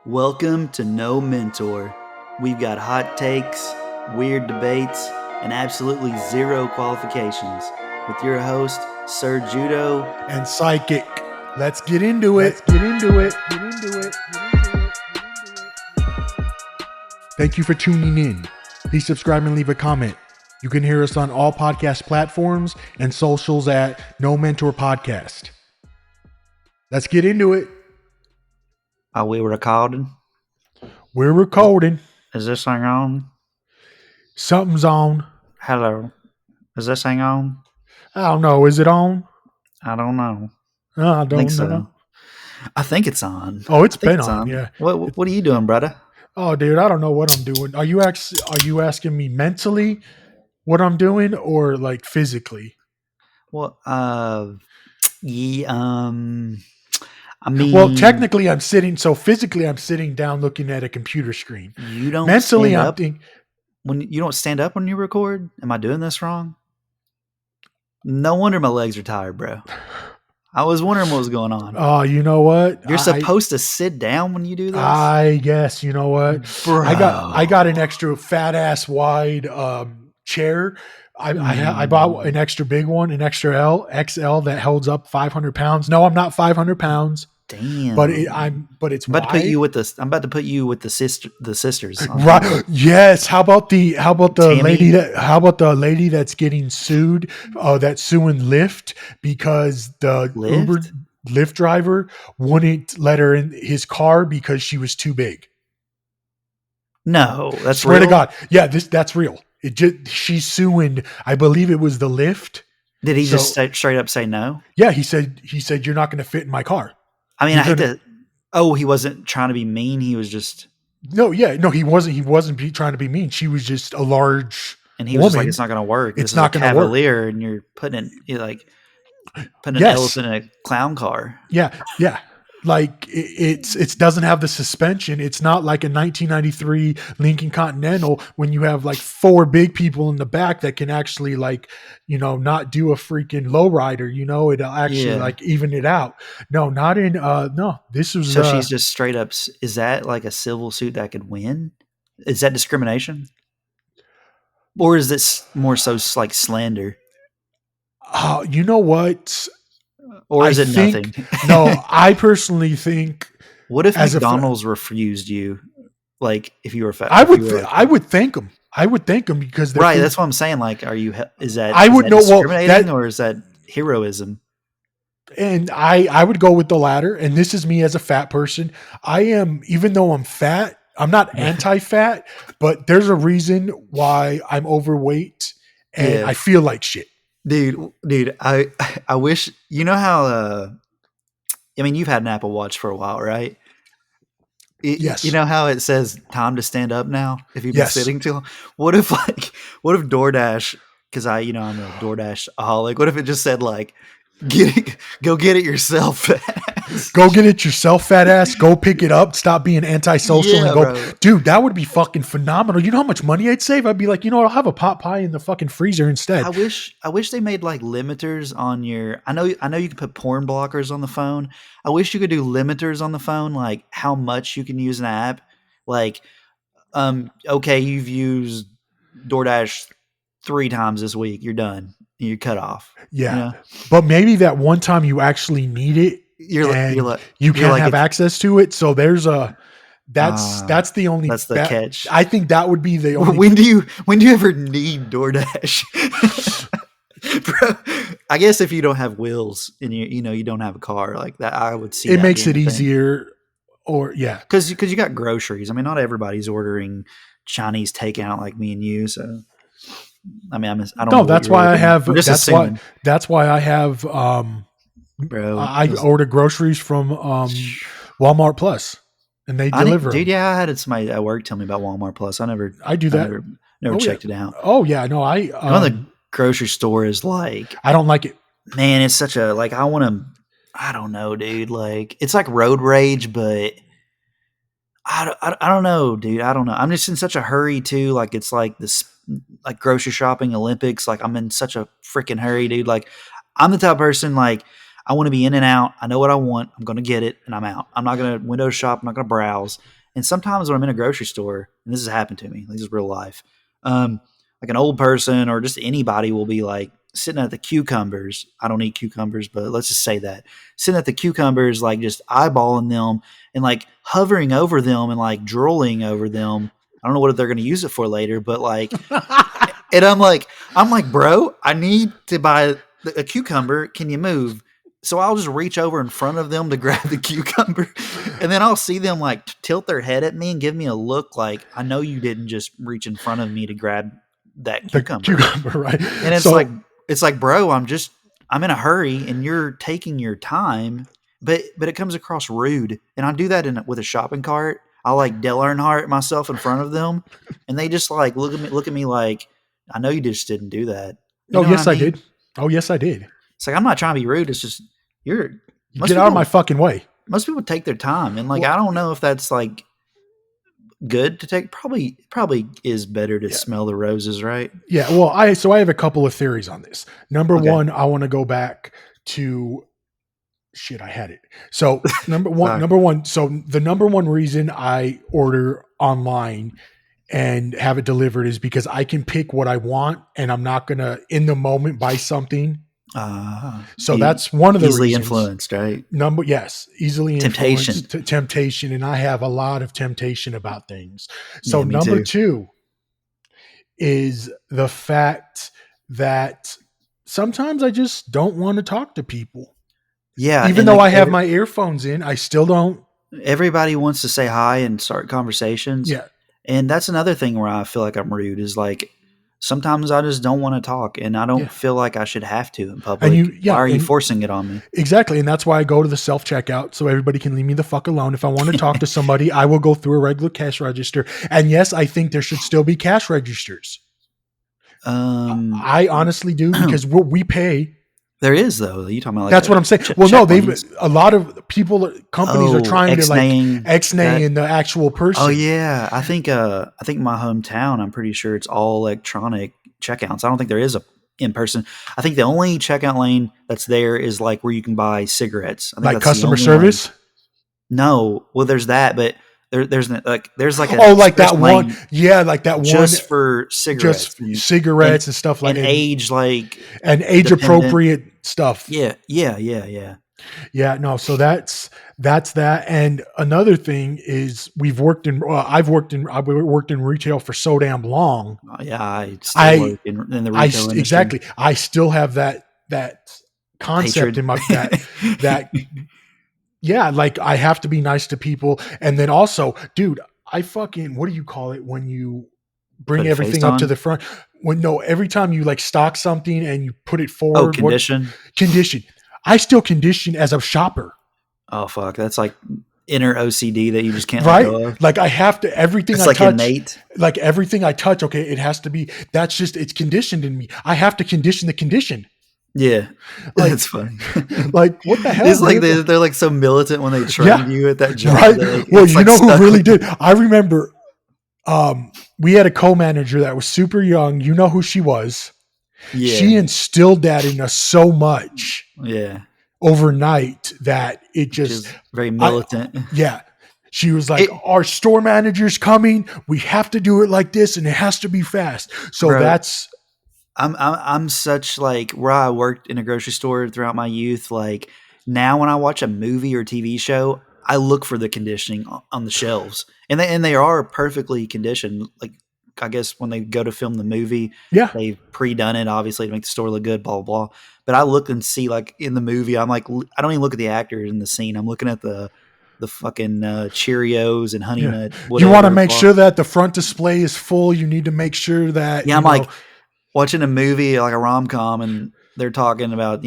Welcome to No Mentor. We've got hot takes, weird debates, and absolutely zero qualifications. With your host, Sir Judo and Psychic. Let's get into it. Thank you for tuning in. Please subscribe and leave a comment. You can hear us on all podcast platforms and socials at No Mentor Podcast. Let's get into it. Are we recording? We're recording. Is this thing on? Something's on. Hello. Is this thing on? I don't know. Is it on? I don't know. I don't think know. So. I think it's on. Oh, it's been on. Yeah. What are you doing, brother? Oh, dude, I don't know what I'm doing. Are you asking me mentally what I'm doing or like physically? Well, I mean, well, technically I'm sitting. So physically I'm sitting down looking at a computer screen. You don't mentally stand I'm up thinking. When you don't stand up when you record. Am I doing this wrong? No wonder my legs are tired, bro. I was wondering what was going on. Oh, you know what? You're supposed to sit down when you do this? I guess. You know what? Bro. I got an extra fat ass wide chair. I bought an extra big one, an extra XL that holds up 500 pounds. No, I'm not 500 pounds. Damn. But it's I'm about wide. to put you with the sisters. Right. Yes. How about the Tammy? lady that's getting sued? That's suing Lyft because the Lyft driver wouldn't let her in his car because she was too big. No, that's swear real? to God. Yeah, that's real. She's suing. I believe it was the Lyft. Did he just straight up say no? Yeah, he said you're not going to fit in my car. I mean, I hate to. Oh, he wasn't trying to be mean. He was just. No, he wasn't. He wasn't trying to be mean. She was just a large. And he was just like, "It's not going to work. It's not going to work." Cavalier, and you're putting an elephant in a clown car. Yeah. Like it doesn't have the suspension. It's not like a 1993 Lincoln Continental when you have like four big people in the back that can actually not do a freaking lowrider. It'll actually even it out. No, not in. No, this was. So she's just straight up. Is that like a civil suit that could win? Is that discrimination, or is this more so like slander? You know what? Or is it nothing? No, I personally think. What if McDonald's refused you? Like, if you were fat, I would thank them. I would thank them because they're right. That's what I'm saying. Like, is that discriminating or is that heroism? And I would go with the latter. And this is me as a fat person. I am, even though I'm fat, I'm not anti-fat, but there's a reason why I'm overweight and I feel like shit. Dude, I wish, you know how, I mean, you've had an Apple Watch for a while, right? Yes. You know how it says time to stand up now if you've been sitting too long? What if DoorDash, because I'm a DoorDash-aholic, what if it just said like, go get it yourself, fat ass. Go get it yourself, fat ass. Go pick it up. Stop being antisocial and go. Bro. Dude, that would be fucking phenomenal. You know how much money I'd save? I'd be like, I'll have a pot pie in the fucking freezer instead. I wish they made like limiters on your. I know you can put porn blockers on the phone. I wish you could do limiters on the phone, like how much you can use an app. Like, okay, you've used DoorDash 3 times this week. You're done. You're cut off. Yeah, but maybe that one time you actually need it, you can't have access to it. So there's that's the only. That's the catch. I think that would be the only. When do you ever need DoorDash? Bro, I guess if you don't have wheels and you don't have a car like that, I would see it makes it easier. Or because you got groceries. I mean, not everybody's ordering Chinese takeout like me and you, so. I mean, I don't know. That's why I have. That's why I have. Bro, I order groceries from Walmart Plus, and they deliver. Dude, yeah, I had somebody at work tell me about Walmart Plus. I do that. Never checked it out. Oh yeah, no, I. The grocery store is like. I don't like it. Man, it's such a like. I don't know, dude. Like it's like road rage, but. I don't know, dude. I don't know. I'm just in such a hurry too. Like it's like this. Like grocery shopping Olympics, like I'm in such a freaking hurry, dude. Like I'm the type of person, like I want to be in and out. I know what I want. I'm going to get it, and I'm out. I'm not going to window shop. I'm not going to browse. And sometimes when I'm in a grocery store, and this has happened to me, this is real life. Like an old person or just anybody will be like sitting at the cucumbers. I don't eat cucumbers, but let's just say that sitting at the cucumbers, like just eyeballing them and like hovering over them and like drooling over them. I don't know what they're going to use it for later, but like, and I'm like, bro, I need to buy a cucumber. Can you move? So I'll just reach over in front of them to grab the cucumber, and then I'll see them like tilt their head at me and give me a look like, I know you didn't just reach in front of me to grab that The cucumber. cucumber, right? And it's like, bro, I'm in a hurry and you're taking your time, but it comes across rude. And I do that with a shopping cart. I like Dale Earnhardt myself in front of them, and they just like look at me like, I know you just didn't do that. You Oh, know what I yes, I mean? did. Oh, yes, I did. It's like, I'm not trying to be rude. It's just you're most Get out of my people fucking way. most people take their time, and like Well, I don't know if that's like good to take. Probably is better to yeah. smell the roses, right? Yeah. Well, I have a couple of theories on this. Number Okay. one, I want to go back to shit. I had it. So Sorry. number one. So the number one reason I order online and have it delivered is because I can pick what I want, and I'm not gonna in the moment buy something. So E- that's one of the easily reasons. influenced, right? Easily Temptation. influenced, temptation, and I have a lot of temptation about things. So Yeah, me number too. two is the fact that sometimes I just don't want to talk to people. Yeah, Even and though like I have my earphones in, I still don't. everybody wants to say hi and start conversations. Yeah. And that's another thing where I feel like I'm rude is like sometimes I just don't want to talk and I don't Yeah. feel like I should have to in And public. Why are you forcing it on me? exactly. And that's why I go to the self checkout so everybody can leave me the fuck alone. If I want to talk to somebody, I will go through a regular cash register. And yes, I think there should still be cash registers. I honestly do because what we pay. There is though. You talking about like That's what I'm saying. Well, no, a lot of companies are trying to like X-nay in the actual person. Oh yeah, I think my hometown, I'm pretty sure it's all electronic checkouts. I don't think there is a in person. I think the only checkout lane that's there is like where you can buy cigarettes. I think like that's customer service. No, well, there's that, but there's like like that one, like that one just for cigarettes, cigarettes and stuff like that, and age and age appropriate stuff. Yeah. No, so that's that. And another thing is I've worked in retail for so damn long. Yeah, I still work in the retail industry. Exactly. I still have that concept hatred in my that yeah, like I have to be nice to people. And then also, dude, I fucking, what do you call it when you bring everything up to the front? Every time you like stock something and you put it forward. Condition. I still condition as a shopper. Oh fuck, that's like inner OCD that you just can't let go of. Like I have to, everything it's I like touch, innate. Like everything I touch, okay, it has to be, it's conditioned in me. I have to condition the condition. Yeah, like, that's funny. Like what the hell? It's like they're like so militant when they train you at that job. Right. Well, you know who really did? I remember we had a co-manager that was super young. You know who she was? Yeah. She instilled that in us so much. Yeah. Overnight that it just very militant. She was like, our store manager's coming. We have to do it like this, and it has to be fast. So that's. I'm such like where I worked in a grocery store throughout my youth. Like now, when I watch a movie or TV show, I look for the conditioning on the shelves, and they are perfectly conditioned. Like I guess when they go to film the movie, they've pre-done it obviously to make the store look good. Blah blah blah. But I look and see like in the movie, I'm like I don't even look at the actors in the scene. I'm looking at the fucking Cheerios and Honey Nut. You want to make sure that the front display is full. You need to make sure that I'm like watching a movie like a rom-com and they're talking about,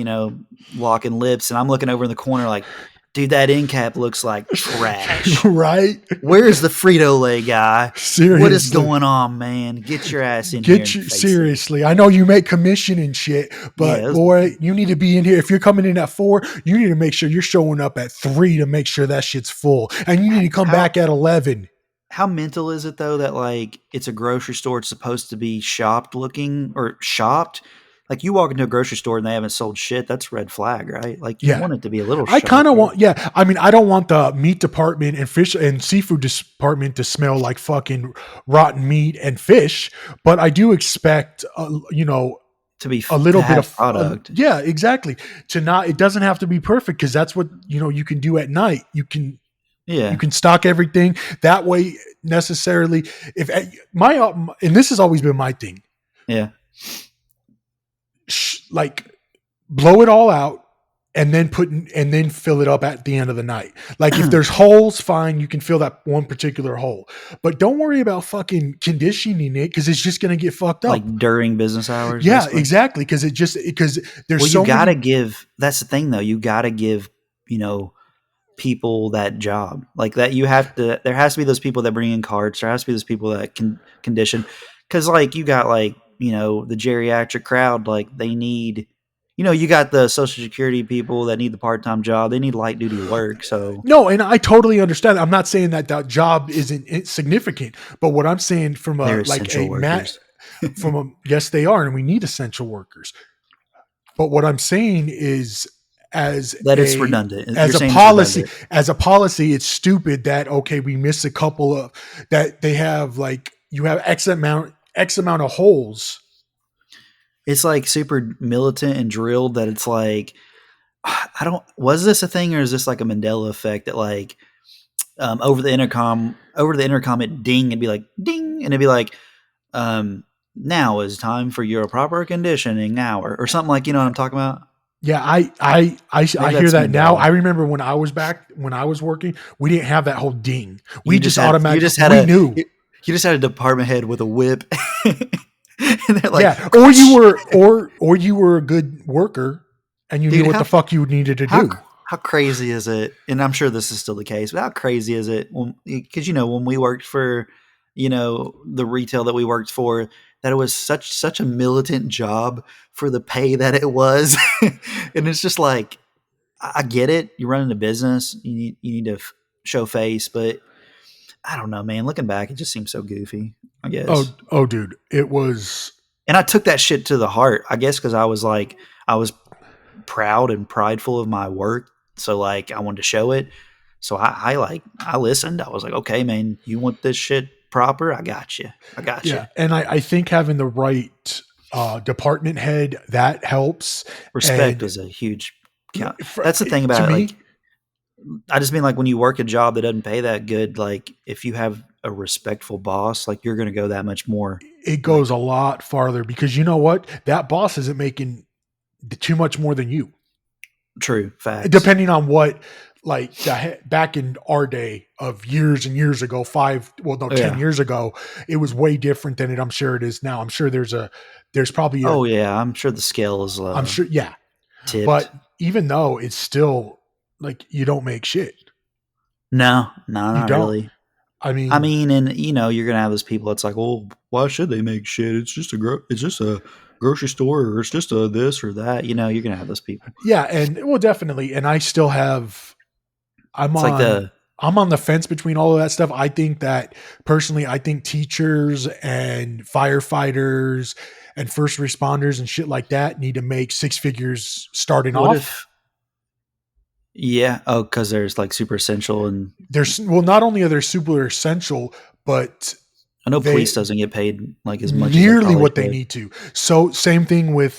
locking lips. And I'm looking over in the corner like, dude, that end cap looks like trash. Right? Where's the Frito-Lay guy? Seriously. What is going on, man? Get your ass in here. Seriously. I know you make commission and shit, but boy, you need to be in here. If you're coming in at 4, you need to make sure you're showing up at 3 to make sure that shit's full. And you need to come back at 11. How mental is it though that like it's a grocery store, it's supposed to be shopped looking or shopped, like you walk into a grocery store and they haven't sold shit, that's a red flag, right? Like you Yeah. want it to be a little I kind of sharper. want, yeah. I mean, I don't want the meat department and fish and seafood department to smell like fucking rotten meat and fish, but I do expect, To be a to little bit have of, product. yeah, exactly. To not, it doesn't have to be perfect because that's what you can do at night. You Yeah, can stock everything that way. Necessarily, if my and this has always been my thing, yeah. like blow it all out and then and then fill it up at the end of the night. Like if there's holes, fine, you can fill that one particular hole, but don't worry about fucking conditioning it because it's just going to get fucked Like up. during business hours, Yeah, basically. exactly. Because there's Well, you so gotta many. give. That's the thing, though. You gotta give. You know, people that job like that. You have to. There has to be those people that bring in carts. There has to be those people that can condition. Because like you got like the geriatric crowd. Like they need. You got the social security people that need the part time job. They need light duty work. So No, and I totally understand. I'm not saying that that job isn't insignificant, but what I'm saying from they're a like essential a mat workers. from a yes, they are, and we need essential workers. But what I'm saying is, as That it's a redundant. You're saying it's policy, redundant. it's stupid that okay, we miss a couple of that they have like you have x amount of holes. It's like super militant and drilled that it's like I don't. Was this a thing or is this like a Mandela effect that like over the intercom it ding and be like ding and it'd be like now is time for your proper conditioning hour or something like what I'm talking about. Yeah, I Maybe hear that's that now. I Mandela. remember when I was working, we didn't have that whole ding. We You just just had you automatic just had we a knew. you just had a department head with a whip, and they're like, Yeah, or you were a good worker and you knew dude, what the fuck you needed to how do. how crazy is it? And I'm sure this is still the case, but how crazy is it when because when we worked for the retail that we worked for that it was such a militant job for the pay that it was, and it's just like I get it. You're running a business. You need to show face, but I don't know, man. Looking back, it just seems so goofy. I guess, Oh dude, it was and I took that shit to the heart. I guess because I was proud and prideful of my work, so like I wanted to show it. So I listened. I was like, okay, man, you want this shit proper? I got you. I got you. yeah, and I think having the right department head that helps. Respect And was a huge yeah, count. That's the thing to about it. Like me, I just mean like when you work a job that doesn't pay that good, like if you have a respectful boss, like you're gonna go that much more. it goes Like a lot farther because you know what? That boss isn't making too much more than you. true facts. Depending on what, like back in our day of years and years ago, Oh, 10 yeah. years ago, it was way different than I'm sure it is now. I'm sure there's probably Oh yeah. I'm sure the scale is I'm sure, yeah. tipped. But even though it's still like you don't make shit, No, no, you not don't. really. I I mean, mean, and you're gonna have those people. It's like, well, why should they make shit? It's just a grocery store, or it's just a this or that. You're gonna have those people. yeah, and well, definitely. And I still have, I'm It's like on, the I'm on the fence between all of that stuff. I think that personally, I think teachers and firefighters and first responders and shit like that need to make six figures starting what off. if yeah, oh, because there's like super essential, and There's well, not only are they super essential, but I know they police doesn't get paid like as much as they nearly probably what they should. need to. So same thing with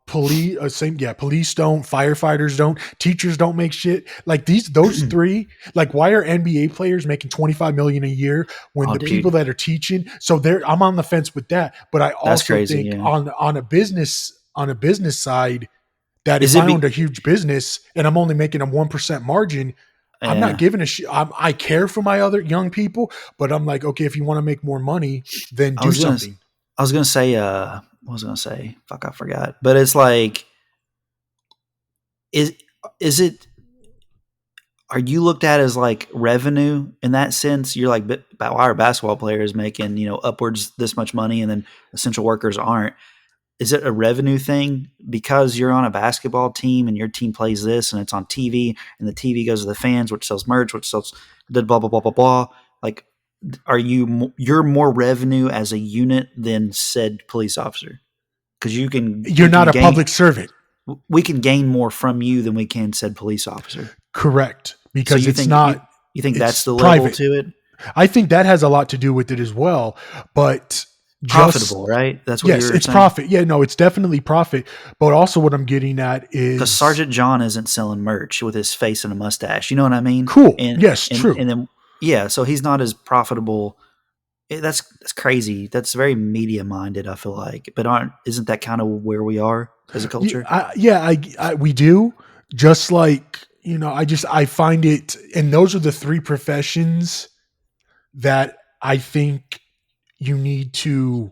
police. Same yeah, police don't, firefighters don't, teachers don't make shit. Like those three. Like why are NBA players making 25 million a year when Oh, the people dude, that are teaching? So there, I'm on the fence with that. But I that's also crazy. think Yeah, on a business side that is if it I owned be? a huge business and I'm only making a 1% margin, I'm not Yeah, giving a shit. I care for my other young people, but I'm like, okay, if you want to make more money, then I do was gonna, something. I was gonna say, what was I gonna say? Fuck, I forgot. But it's like, is is it? Are you looked at as like revenue in that sense? You're like, but why are basketball players making upwards this much money, and then essential workers aren't? Is it a revenue thing because you're on a basketball team and your team plays this and it's on TV and the TV goes to the fans, which sells merch, which sells blah blah blah blah blah blah. Like, you're more revenue as a unit than said police officer because you can You're we not can a gain public servant. we can gain more from you than we can said police officer. Correct. So Because it's not, you think that's it's the level private. to it? I think that has a lot to do with it as well. But just, Profitable, right? That's what you yes, were it's saying. profit. Yeah, no, it's definitely profit. But also, what I'm getting at Because is Sergeant John isn't selling merch with his face and a mustache. You know what I mean? cool. And Yes, and true. and then yeah, so he's not as profitable. That's crazy. That's very media minded. I feel like, but aren't isn't that kind of where we are as a Yeah, culture? we do. Just like, I find it, and those are the three professions that I think you need to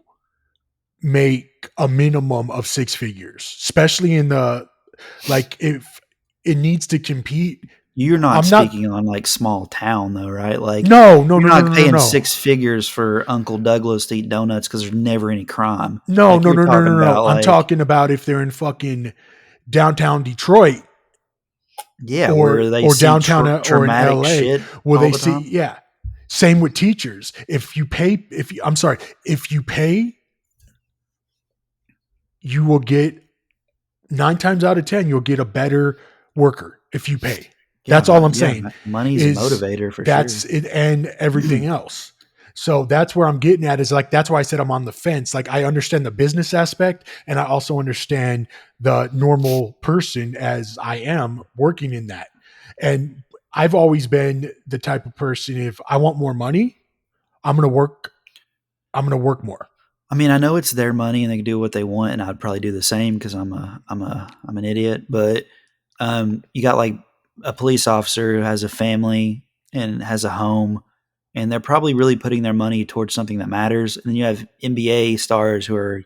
make a minimum of six figures, especially in the, like, if it needs to compete. You're not I'm not, speaking on like small town though, right? Like no, no, you're no, no, not no, no, paying no. six figures for Uncle Douglas to eat donuts because there's never any crime. No, Like no, you're no, no, talking no, no. about I'm like talking about if they're in fucking downtown Detroit yeah, or where they or see downtown or in traumatic LA, shit where all they the see, time. yeah. Same with teachers. I'm sorry, if you pay, you will get, 9 times out of 10, you'll get a better worker if you pay. That's all I'm Yeah, saying money's a is motivator for that's sure. it, and everything else. So that's where I'm getting at, is like, that's why I said I'm on the fence. Like, I understand the business aspect, and I also understand the normal person as I am working in that. And I've always been the type of person, if I want more money, I'm going to work, I'm going to work more. I mean, I know it's their money and they can do what they want, and I'd probably do the same because I'm an idiot. But you got like a police officer who has a family and has a home, and they're probably really putting their money towards something that matters. And then you have NBA stars who are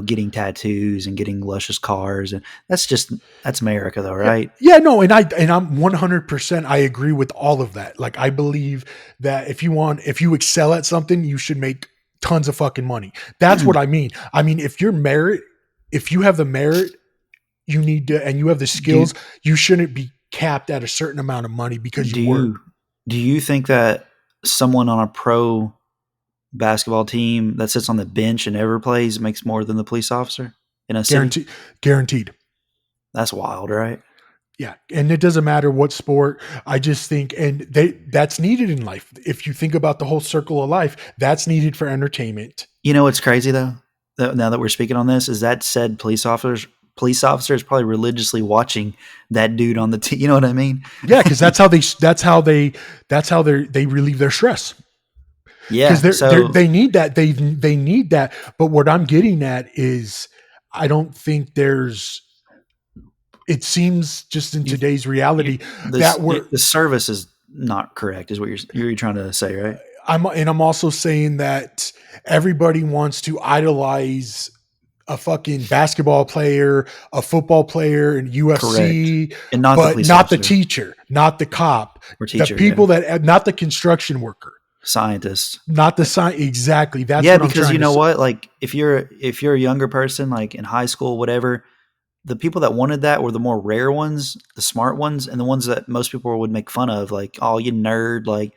getting tattoos and getting luscious cars, and that's America, though, Yeah. right? Yeah, no, and I'm 100% I agree with all of that. Like, I believe that if you excel at something, you should make tons of fucking money. That's what I mean. I mean, if you have the merit, you need to, and you have the do skills, you shouldn't be capped at a certain amount of money because you do work. you do you think that someone on a pro basketball team that sits on the bench and never plays makes more than the police officer in a city? Guaranteed, guaranteed. That's wild, right? Yeah, and it doesn't matter what sport. I just think, and that's needed in life. If you think about the whole circle of life, that's needed for entertainment. You know what's crazy though? Now that we're speaking on this, is that said police officers probably religiously watching that dude on the team. You know what I mean? Yeah, because that's how they relieve their stress. Because Yeah. So they need that, they need that. But what I'm getting at is, I don't think there's. It seems just in you, today's reality that the service is not correct, is what you're trying to say, right? I'm also saying that everybody wants to idolize a fucking basketball player, a football player in Correct, UFC, and not the but police not the officer teacher, not the cop, or the teacher. Yeah, people not the construction worker, scientists. not the sign. Exactly. That's Yeah, what I'm because trying you to know say. what? Like if you're a younger person, like in high school, whatever, the people that wanted that were the more rare ones, the smart ones, and the ones that most people would make fun of, like, oh, you nerd, like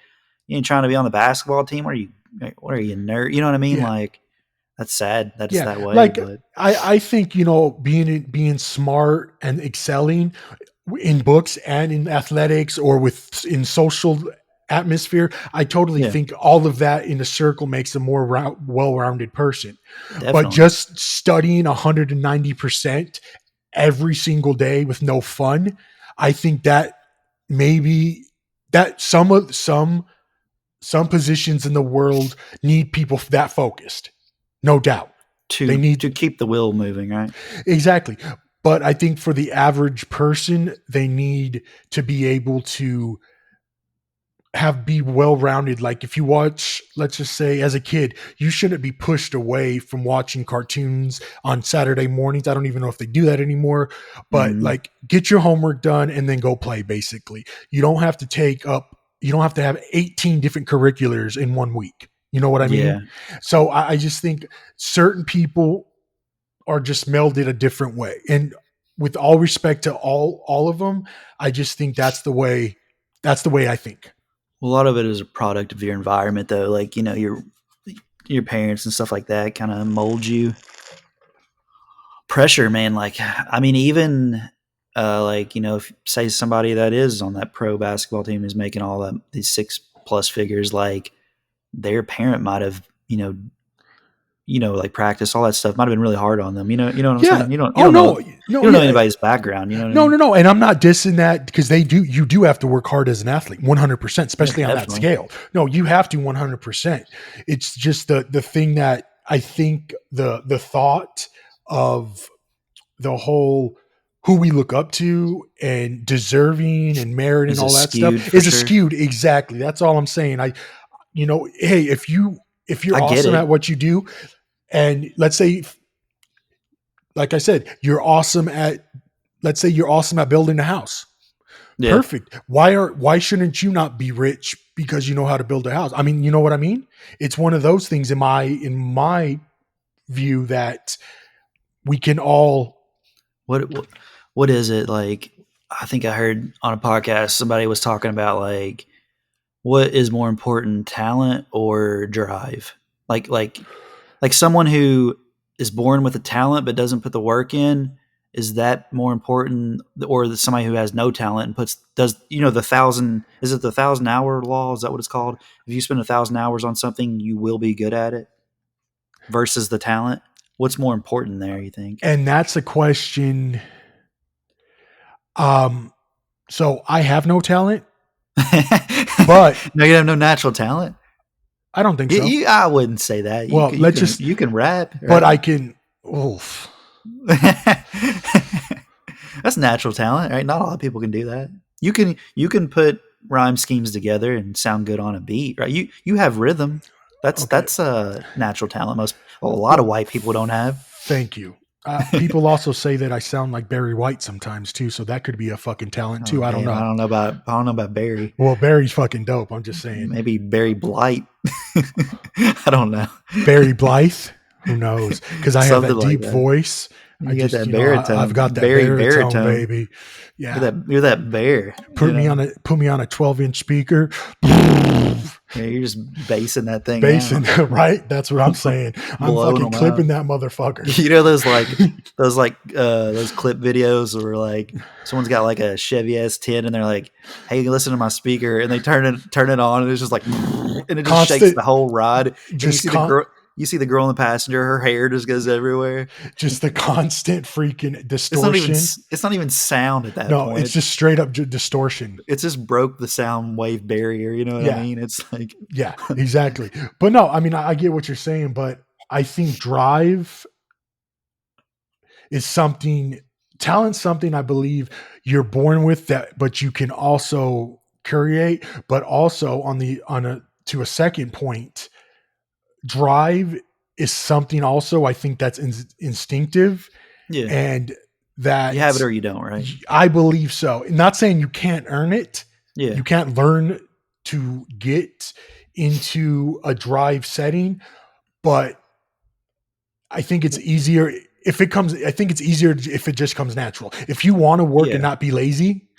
you ain't trying to be on the basketball team. What are you nerd? You know what I mean? Yeah. Like that's sad that it's Yeah. that way, Like, but I think, being smart and excelling in books and in athletics, or in social atmosphere, I totally yeah, think all of that in a circle makes a more well-rounded person. But definitely. just studying 190% every single day with no fun, I think that maybe that some positions in the world need people that focused. No doubt. They need, To keep the wheel moving, right? exactly. But I think for the average person, they need to be able to be well rounded. Like, if you watch, let's just say, as a kid, you shouldn't be pushed away from watching cartoons on Saturday mornings. I don't even know if they do that anymore, but Hmm. like, get your homework done and then go play. Basically, you don't have to have 18 different curriculars in one week. You know what I mean? Yeah. So I just think certain people are just melded a different way. And with all respect to all of them, I just think that's the way I think. A lot of it is a product of your environment, though. Like your parents and stuff like that kind of mold you. pressure, man. Like, I mean, even like, you know, if say somebody that is on that pro basketball team is making all that these 6+ figures, like their parent might have, like practice all that stuff might have been really hard on them. You know what I'm Yeah. saying? You don't you Oh don't know no. you No. don't know Yeah. anybody's background. You know what I No, mean? no, no. And I'm not dissing that because you do have to work hard as an athlete, 100%, Yeah, especially on that definitely. scale. No, you have to 100%. It's just the thing that I think the thought of the whole who we look up to and deserving and merit and Is it all that skewed stuff for is a sure? skewed. Exactly. That's all I'm saying. Hey, if you're I get awesome it. at what you do, and let's say, like I said, let's say you're awesome at building a house. Yeah. Perfect. Why shouldn't you not be rich because you know how to build a house? I mean, you know what I mean? It's one of those things in my view that we can all. What is it like? I think I heard on a podcast somebody was talking about like what is more important, talent or drive? Like someone who is born with a talent but doesn't put the work in, is that more important, or somebody who has no talent and does the 1,000, is it the 1,000 hour law? Is that what it's called? If you spend 1,000 hours on something, you will be good at it versus the talent. What's more important there? You think? And that's a question. Um, so I have no talent, but No, you have no natural talent. I don't think so. I wouldn't say that. Well, let's just, You can rap, but right? I can. Oof. That's natural talent, right? Not a lot of people can do that. You can put rhyme schemes together and sound good on a beat, right? You have rhythm. Okay. That's a natural talent. A lot of Well, white people don't have. thank you. People also say that I sound like Barry White sometimes too, so that could be a fucking talent Oh too. I don't damn, know. I don't know about Barry. Well, Barry's fucking dope. I'm just saying. Maybe Barry Blight. I don't know. Barry Blythe, who knows? Because I have Something that like deep that. voice. I You get just, that I've baritone, got that Barry baritone, baritone. baby. Yeah. You're that bear. Put me on a 12-inch speaker. Yeah, you're just basing that thing Basing, out, right? That's what I'm saying. I'm blowing fucking them out. clipping that motherfucker. You know those clip videos where like someone's got like a Chevy S10 and they're like, "Hey, listen to my speaker," and they turn it on and it's just like, and it just shakes Constant, the whole ride. And just con- you see the girl in the passenger, her hair just goes everywhere. just the constant freaking It's not even distortion. it's not even sound at that No, point. it's just straight up distortion. It's just broke the sound wave barrier. You know what I Yeah, mean? It's like, yeah, exactly. But no, I mean, I get what you're saying, but I think drive is something, talent's something I believe you're born with that, but you can also create. But also to a second point, drive is something also I think that's instinctive, yeah, and you have it that or you don't, right? I believe so. Not saying you can't earn it, Yeah, you can't learn to get into a drive setting, but I think it's easier if it comes. I think it's easier if it just comes natural. If you want to work and yeah, not be lazy,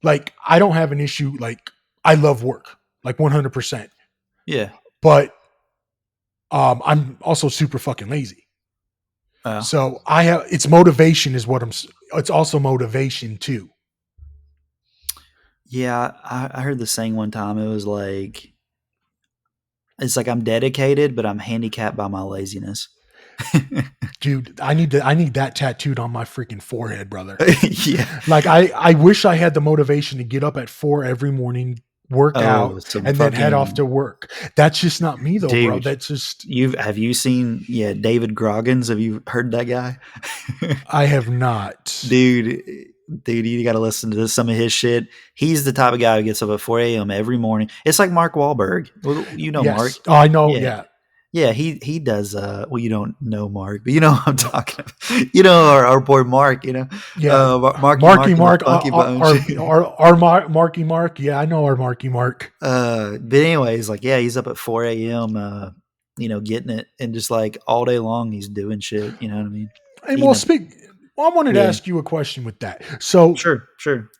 like I don't have an issue. Like I love work, like 100%. yeah. But I'm also super fucking lazy. Uh, So I have it's motivation is what I'm. It's also motivation too. yeah, I heard the saying one time. It was like, it's like I'm dedicated, but I'm handicapped by my laziness. Dude, I need that tattooed on my freaking forehead, brother. Yeah. Like I wish I had the motivation to get up at 4 every morning, work Oh, out, some and then head off fucking to work. That's just not me though, bro. dude. That's just Have you seen David Groggins? Have you heard that guy? I have not. dude, you got to listen to some of his shit. He's the type of guy who gets up at 4 a.m. every morning. It's like Mark Wahlberg. Well, you know Mark. Yes. Oh, I know, Yeah. yeah. Yeah, he does. Well, you don't know Mark, but you know what I'm talking about. You know our boy Mark. Yeah. Marky Marky Mark and the Mark, Funky Bunch. Marky Mark. Yeah, I know our Marky Mark. But anyways, like, yeah, he's up at 4 a.m. Getting it, and just like all day long, he's doing shit. You know what I mean? And Eating a I wanted to Yeah, ask you a question with that. So, sure.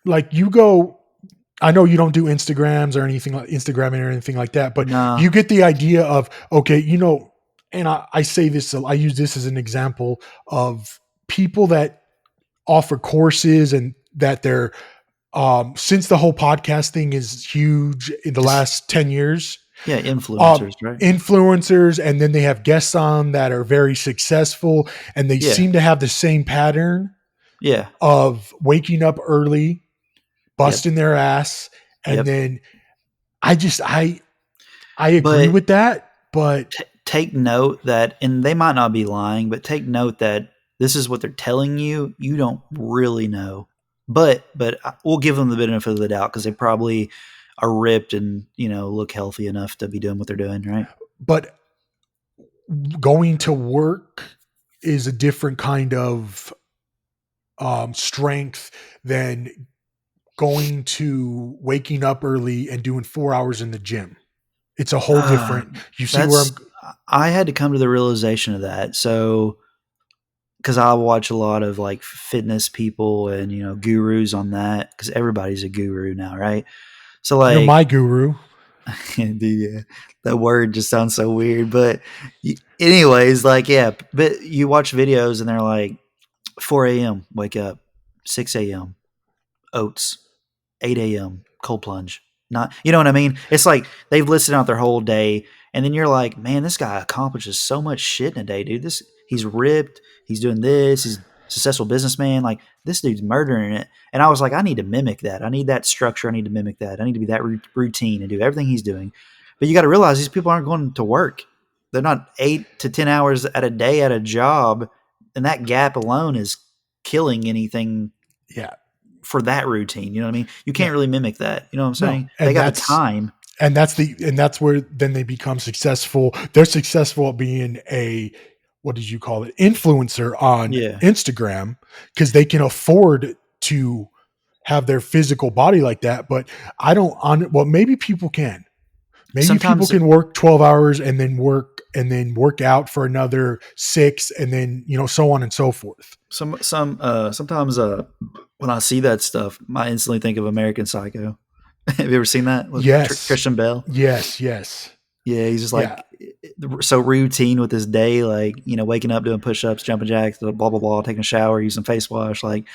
like, you go. I know you don't do Instagrams or anything like Instagramming or anything like that, but Nah, you get the idea of okay, and I say this, I use this as an example of people that offer courses and that they're since the whole podcast thing is huge in the Just last 10 years, yeah, um, influencers, right? influencers, and then they have guests on that are very successful, and they Yeah, seem to have the same pattern yeah, of waking up early, yep, busting their ass, and yep. then I just I agree But with that, but take note that, and they might not be lying, but take note that this is what they're telling you. You don't really know, but we'll give them the benefit of the doubt because they probably are ripped and look healthy enough to be doing what they're doing, right? but going to work is a different kind of strength than going to waking up early and doing 4 hours in the gym. It's a whole Uh, different. You see where that's I'm? I had to come to the realization of that. So because I watch a lot of like fitness people and gurus on that because everybody's a guru now, right? So You're like my guru. dude, yeah, that word just sounds so weird. But anyways, like yeah, but you watch videos and they're like 4 a.m. wake up, 6 a.m. oats, 8 a.m. cold plunge. Not, you know what I mean? It's like they've listed out their whole day, and then you're like, man, this guy accomplishes so much shit in a day, dude. He's ripped, he's doing this, he's a successful businessman. Like this dude's murdering it. And I was like, I need to mimic that. I need that structure. I need to mimic that. I need to be that routine and do everything he's doing. But you got to realize these people aren't going to work. They're not 8 to 10 hours at a day at a job, and that gap alone is killing anything Yeah, for that routine. You know what I mean? You yeah, can't really mimic that. You know what I'm no, saying? They got the time. and that's where then they become successful. They're successful at being a, what did you call it, influencer on Yeah. Instagram, because they can afford to have their physical body like that. But I don't on well, maybe people can. Maybe people Sometimes can work 12 hours and then work out for another 6, and then, so on and so forth. sometimes when I see that stuff, I instantly think of American Psycho. Have you ever seen that with Yes. Christian Bell? Yes, yes. Yeah, he's just Yeah. like so routine with his day, like waking up, doing push-ups, jumping jacks, blah blah blah, taking a shower, using face wash, like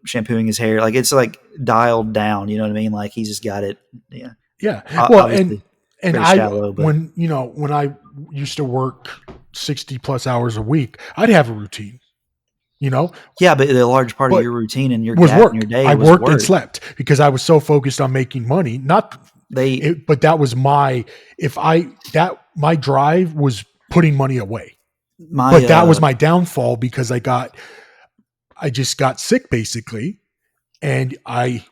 shampooing his hair. Like it's like dialed down. You know what I mean? Like he's just got it. Yeah, Yeah. Well, obviously and very I shallow, but when I used to work 60 plus hours a week, I'd have a routine, you know, yeah, but a large part of but your routine and your was gap in your work. day I was worked and work. slept because I was so focused on making money. Not They it, but that was my, if I that my drive was putting money away. my But that was my downfall because I just got sick basically, and I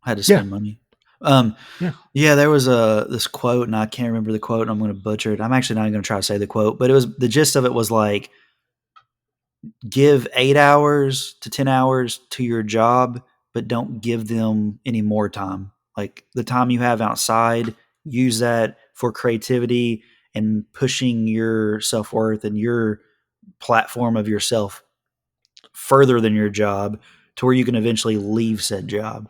had to yeah, spend money. Um, yeah. yeah, there was this quote, and I can't remember the quote, and I'm going to butcher it. I'm actually not going to try to say the quote, but it was the gist of it was like give 8 hours to 10 hours to your job, but don't give them any more time. Like the time you have outside, use that for creativity and pushing your self worth and your platform of yourself further than your job to where you can eventually leave said job.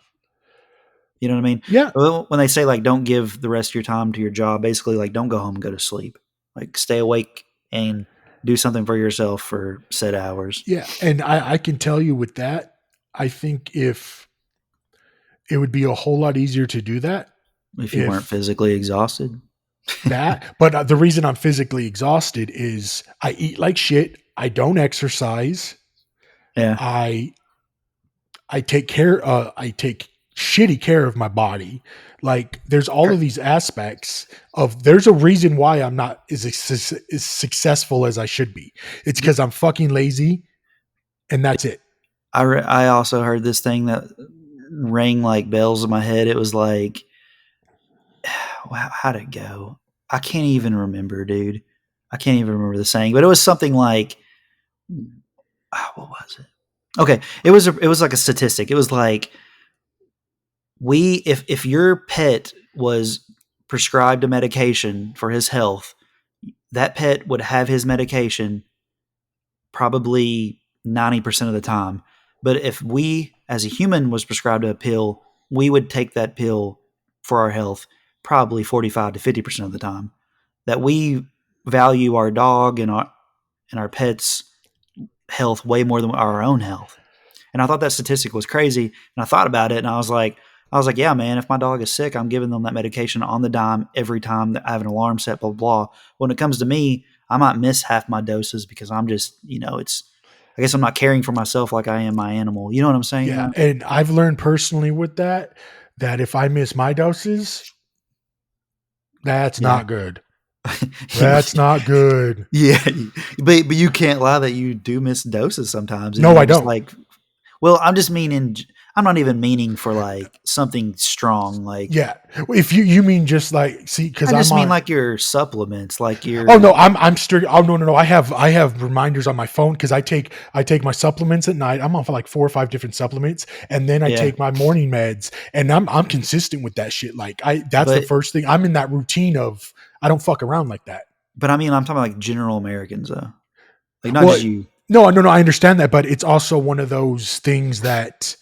You know what I mean? Yeah. Well, when they say like don't give the rest of your time to your job, basically like don't go home and go to sleep. Like stay awake and do something for yourself for said hours Yeah, and I can tell you with that, I think if it would be a whole lot easier to do that if you weren't if physically exhausted. that, but the reason I'm physically exhausted is I eat like shit, I don't exercise, Yeah. I I take shitty care of my body. Like there's all of these aspects of, there's a reason why I'm not as successful as I should be. It's because I'm fucking lazy, and that's it. I also heard this thing that rang like bells in my head. It was like, wow, how'd it go? I can't even remember, dude. I can't even remember the saying, but it was something like, what was it? Okay, it was like a statistic. It was like we if your pet was prescribed a medication for his health, that pet would have his medication probably 90% of the time. But if we as a human was prescribed a pill, we would take that pill for our health probably 45 to 50% of the time. That we value our dog and our pets health way more than our own health. And I thought that statistic was crazy. And I thought about it, and I was like, yeah, man, if my dog is sick, I'm giving them that medication on the dime every time that I have an alarm set, blah, blah, blah. When it comes to me, I might miss half my doses because I'm just, I guess I'm not caring for myself like I am my animal. You know what I'm saying? Yeah, Though? and I've learned personally with that if I miss my doses, that's Yeah. not good. That's not good. Yeah. But you can't lie that you do miss doses sometimes. And No, you're I just don't. like, well, I'm just meaning, I'm not even meaning for like something strong. Like, Yeah, if you mean just like see because I I'm just mean on. like your supplements, like Oh your, no, I'm strict. Oh no. I have reminders on my phone because I take my supplements at night. I'm on for like 4 or 5 different supplements, and then I yeah. take my morning meds, and I'm consistent with that shit. Like that's the But, first thing. I'm in that routine of I don't fuck around like that. but I mean, I'm talking like general Americans though. Like not Well, just you. no, I understand that, but it's also one of those things that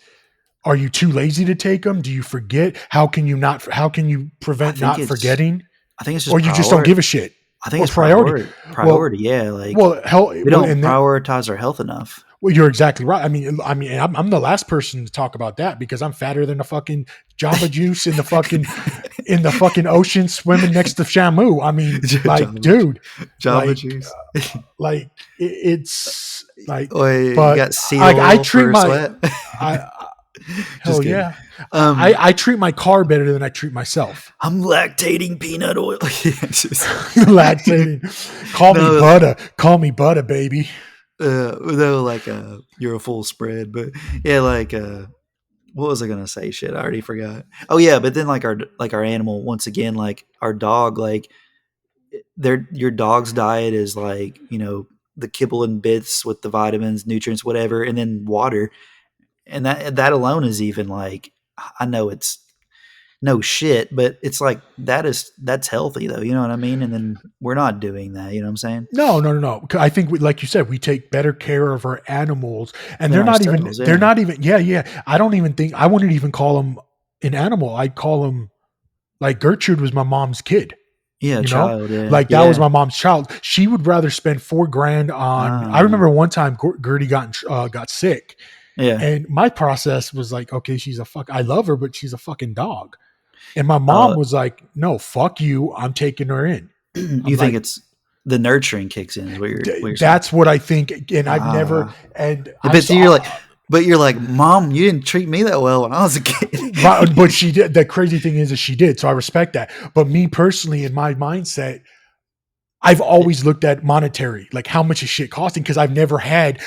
are you too lazy to take them? Do you forget? How can you not? How can you I prevent think not it's forgetting? I think it's Or just you just don't priority. give a shit? I think Or it's priority? Well, priority. Yeah, like hell, we well, don't and then prioritize our health enough. well, you're exactly right. I mean, I'm the last person to talk about that because I'm fatter than a fucking Jamba Juice in the fucking ocean swimming next to Shamu. I mean, like, Jamba, dude, Jamba like, juice. it's like, Wait, you but got seal I oil treat for my, sweat? I hell Just kidding. yeah, Um, I treat my car better than I treat myself. I'm lactating peanut oil. Yeah, just Lactating, no, call me butter, baby. no, like you're a full spread, but yeah, like what was I gonna say? Shit, I already forgot. Oh yeah, but then like our animal once again, like our dog, like their your dog's diet is like the kibble and bits with the vitamins, nutrients, whatever, and then water, and that alone is even like I know it's no shit, but it's like that's healthy though. You know what I mean? And then we're not doing that. You know what I'm saying? No. I think, like you said, we take better care of our animals, and Than they're not even. ourselves, They're yeah, not even. Yeah, yeah. I don't even think I wouldn't even call them an animal. I'd call them like Gertrude was my mom's kid. yeah, You know, child, yeah, like that was yeah, my mom's child. She would rather spend 4 grand on. I ah, remember one time Gertie got sick, yeah. and my process was like, okay, she's a fuck. I love her, but she's a fucking dog. And my mom Uh, was like, no, fuck you. I'm taking her in. I'm you think like, it's the nurturing kicks in? Is what you're saying? That's what I think. And I've never, Ah, and I but you're like, saw, Mom, you didn't treat me that well when I was a kid. but she did. The crazy thing is that she did. So I respect that. But me personally, in my mindset, I've always looked at monetary, like how much is shit costing, because I've never had,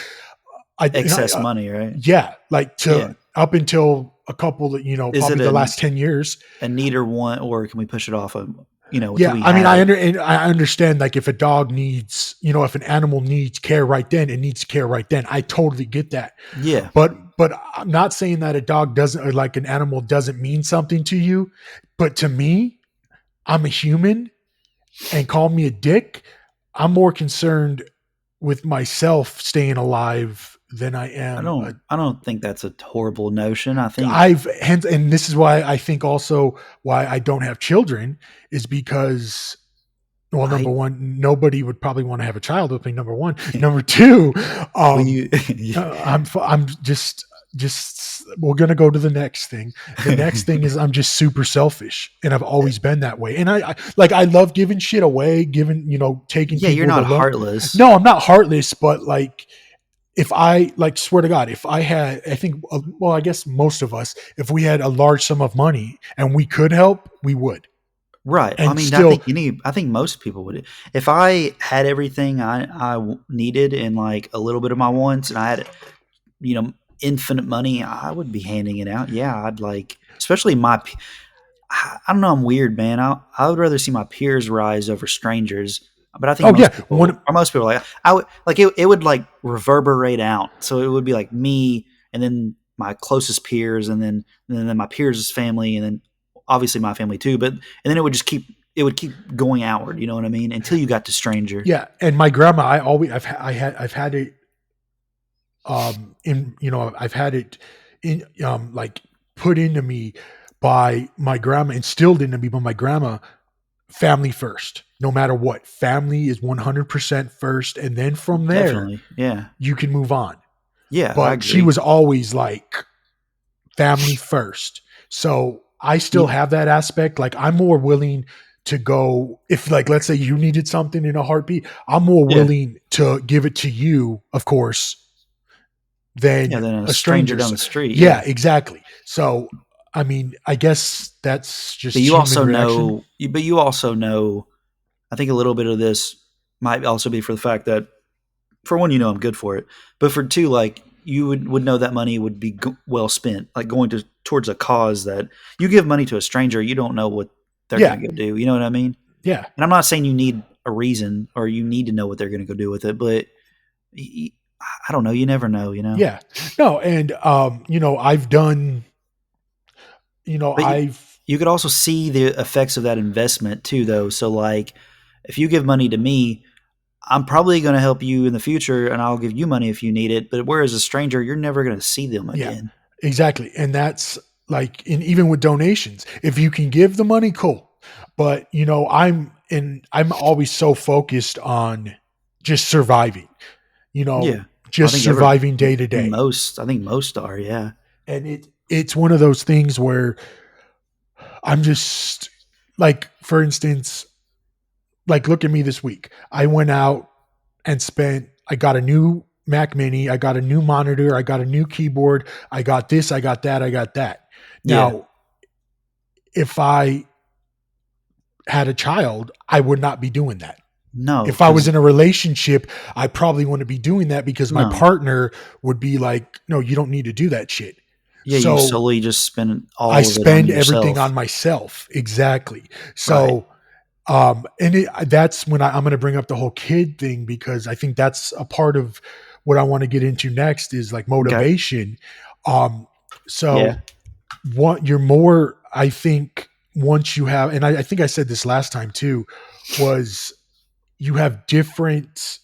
Excess money, right? yeah, like to Yeah. up until a couple of, Is probably it the last 10 years. a need or want, or can we push it off of, till Yeah, we I mean, have it? and I understand like if a dog needs, if an animal needs care right then, it needs care right then. I totally get that. Yeah. But I'm not saying that a dog doesn't, or like an animal doesn't mean something to you. But to me, I'm a human, and call me a dick. I'm more concerned with myself staying alive than I am. I don't think that's a horrible notion. I think I've hence, and this is why I think also why I don't have children is because, well, number I one, nobody would probably want to have a child with me. Number one, number two, well um, you I'm just we're gonna go to the next thing. The next thing is I'm just super selfish, and I've always been that way. And I love giving shit away, taking yeah, you're people to not lunch. heartless. No, I'm not heartless, but like if I like swear to God, if I had, I think, well, I guess most of us, if we had a large sum of money and we could help, we would, Right. I and mean, still, I think most people would. If I had everything I needed and like a little bit of my wants, and I had you know infinite money, I would be handing it out. Yeah, I'd like, especially I don't know. I'm weird, man. I would rather see my peers rise over strangers. But I think oh yeah, most people, or most people, like I would like it would like reverberate out. So it would be like me, and then my closest peers, and then my peers' family, and then obviously my family too. But and then it would keep going outward. You know what I mean? Until you got to stranger. yeah. And my grandma, I've had it, I've had it in, like put into me by my grandma, instilled into me by my grandma family first, no matter what. Family is 100% first. And then from there, Definitely. Yeah. you can move on. Yeah, I But she agree. was always like family first. So I still Y- have that aspect. Like I'm more willing to go if like let's say you needed something in a heartbeat, I'm more Yeah. willing to give it to you, of course, Yeah, than then a a stranger stranger. down So, the street. yeah, Yeah. exactly. So I mean, I guess that's But just you human also reaction. know, but you also know, I think a little bit of this might also be for the fact that, for one, I'm good for it, but for two, like you would know that money would be well spent, like going towards a cause that you give money to a stranger, you don't know what they're Yeah, going to go do. You know what I mean? yeah, And I'm not saying you need a reason or you need to know what they're going to go do with it, but I don't know. You never know. yeah. No, and I've done, But I've you could also see the effects of that investment too, though. So, like, if you give money to me, I'm probably going to help you in the future, and I'll give you money if you need it. But whereas a stranger, you're never going to see them yeah, again. exactly. And that's like in even with donations. If you can give the money, cool. But I'm always so focused on just surviving, Yeah, I just think ever surviving day to day. most. I think most are. Yeah, And it's one of those things where I'm just like, for instance, like look at me this week. I went out and I got a new Mac Mini, I got a new monitor, I got a new keyboard, I got this, I got that, I got that. yeah. Now, if I had a child, I would not be doing that. No, If I was because in a relationship, I probably wouldn't be doing that because my no. partner would be like, no, you don't need to do that shit. Yeah, you So solely just spend I all of it on spend everything yourself. on myself. Exactly. Right. So, that's when I'm going to bring up the whole kid thing because I think that's a part of what I want to get into next is like Okay. motivation. Um, Yeah. so what you're more, I think once you have, and I think I said this last time too, was you have different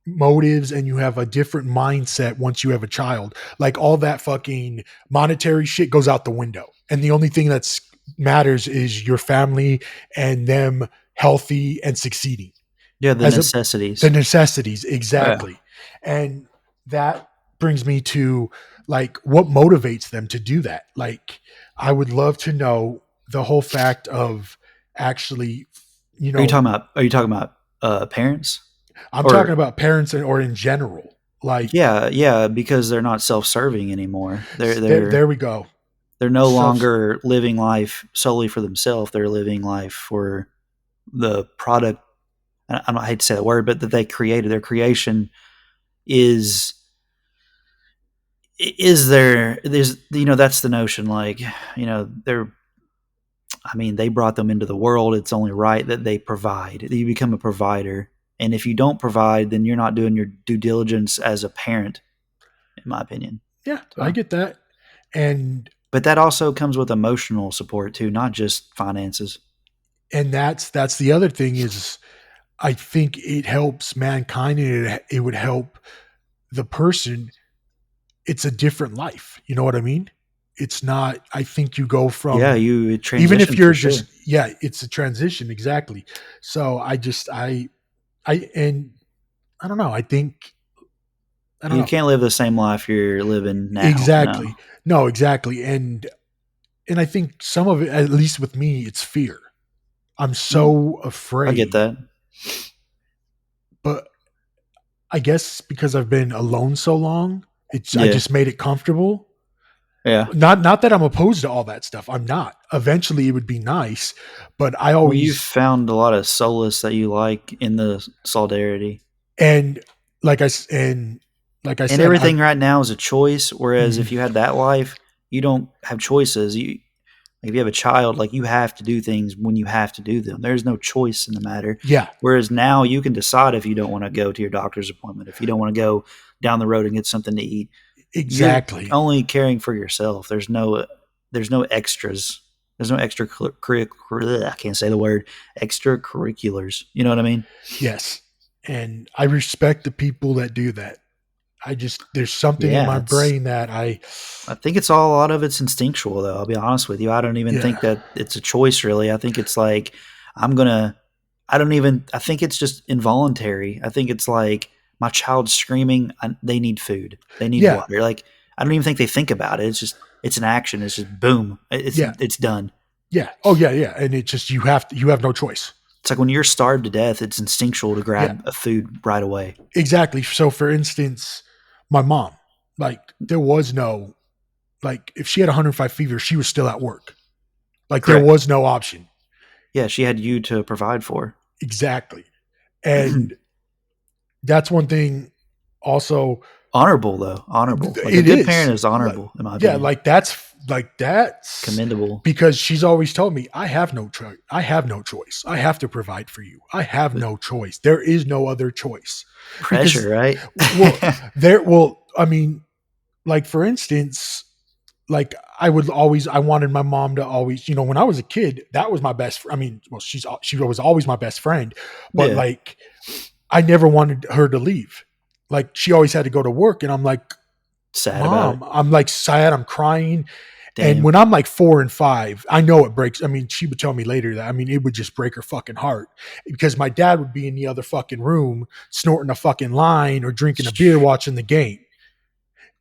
motives and you have a different mindset once you have a child. Like all that fucking monetary shit goes out the window. And the only thing that's matters is your family and them healthy and succeeding Yeah, the as the necessities. necessities Yeah. exactly. And that brings me to like what motivates them to do that. Like I would love to know the whole fact of actually, you know, Are you talking about parents? I'm talking Or about parents or in general. Like yeah, yeah, because they're not self-serving anymore. there we go. They're no Self longer living life solely for themselves. They're living life for the product. I hate to say that word, but that they created. Their creation is there's that's the notion. Like they're I mean, they brought them into the world. It's only right that they provide. That you become a provider. And if you don't provide, then you're not doing your due diligence as a parent, in my opinion. yeah, I So, get that. And but that also comes with emotional support too, not just finances. that's the other thing is I think it helps mankind and it would help the person. It's a different life. You know what I mean? It's not, I think you go Yeah, from, you even if transition you're for just, sure. yeah, it's a transition. Exactly. So and I don't know. I don't You know. can't live the same life you're living now. No. Exactly. No, exactly. And I think some of it, at least with me, it's fear. I'm Mm, so I get afraid, that. but I guess because I've been alone so long, I Yeah. just made it comfortable. Yeah. Not that I'm opposed to all that stuff. I'm not. Eventually, it would be nice, but I Well, you've always found a lot of solace that you like in the solidarity. and and like I And said, everything right now is a choice. Whereas mhm, if you had that life, you don't have choices. Like if you have a child, like you have to do things when you have to do them. There's no choice in the matter. yeah, Whereas now you can decide if you don't want to go to your doctor's appointment, if you don't want to go down the road and get something to eat. You're exactly. only caring for yourself. There's no extras. There's no I can't say the word extracurriculars. You know what I mean? Yes, and I respect the people that do that. There's something in Yeah, my it's brain that I think it's all a lot of it's instinctual though. I'll be honest with you. I don't even yeah, think that it's a choice really. I think it's like I'm gonna. I don't even. I think it's just involuntary. I think it's like my child's screaming. They need food. They need Yeah, water. Like I don't even think they think about it. It's just it's an action. It's just boom. yeah, It's done. yeah. Oh yeah, yeah. And it just you have no choice. It's like when you're starved to death. It's instinctual to Yeah, grab a food right away. exactly. So for instance, my mom, like there was no like if she had 105 fever, she was still at work. Like there Correct. was no option. Yeah, she had you to provide for. Exactly. And that's one thing also Honorable though, honorable. Like a it good is parent is like, honorable in my yeah, opinion. like that's Commendable. because she's always told me I have no choice. I have no choice. I have to provide for you. I have But no choice. There is no other choice. Because pressure, right? well there well I mean like for instance like I wanted my mom to always, when I was a kid, that was my best I mean, well she was always my best friend, but Yeah. like I never wanted her to leave. Like she always had to go to work and I'm like, Sad about it. "Mom, I'm like sad, I'm crying." And Damn. when I'm like 4 and 5, I know it breaks. I mean, she would tell me later that I mean, it would just break her fucking heart because my dad would be in the other fucking room snorting a fucking line or drinking a beer watching the game.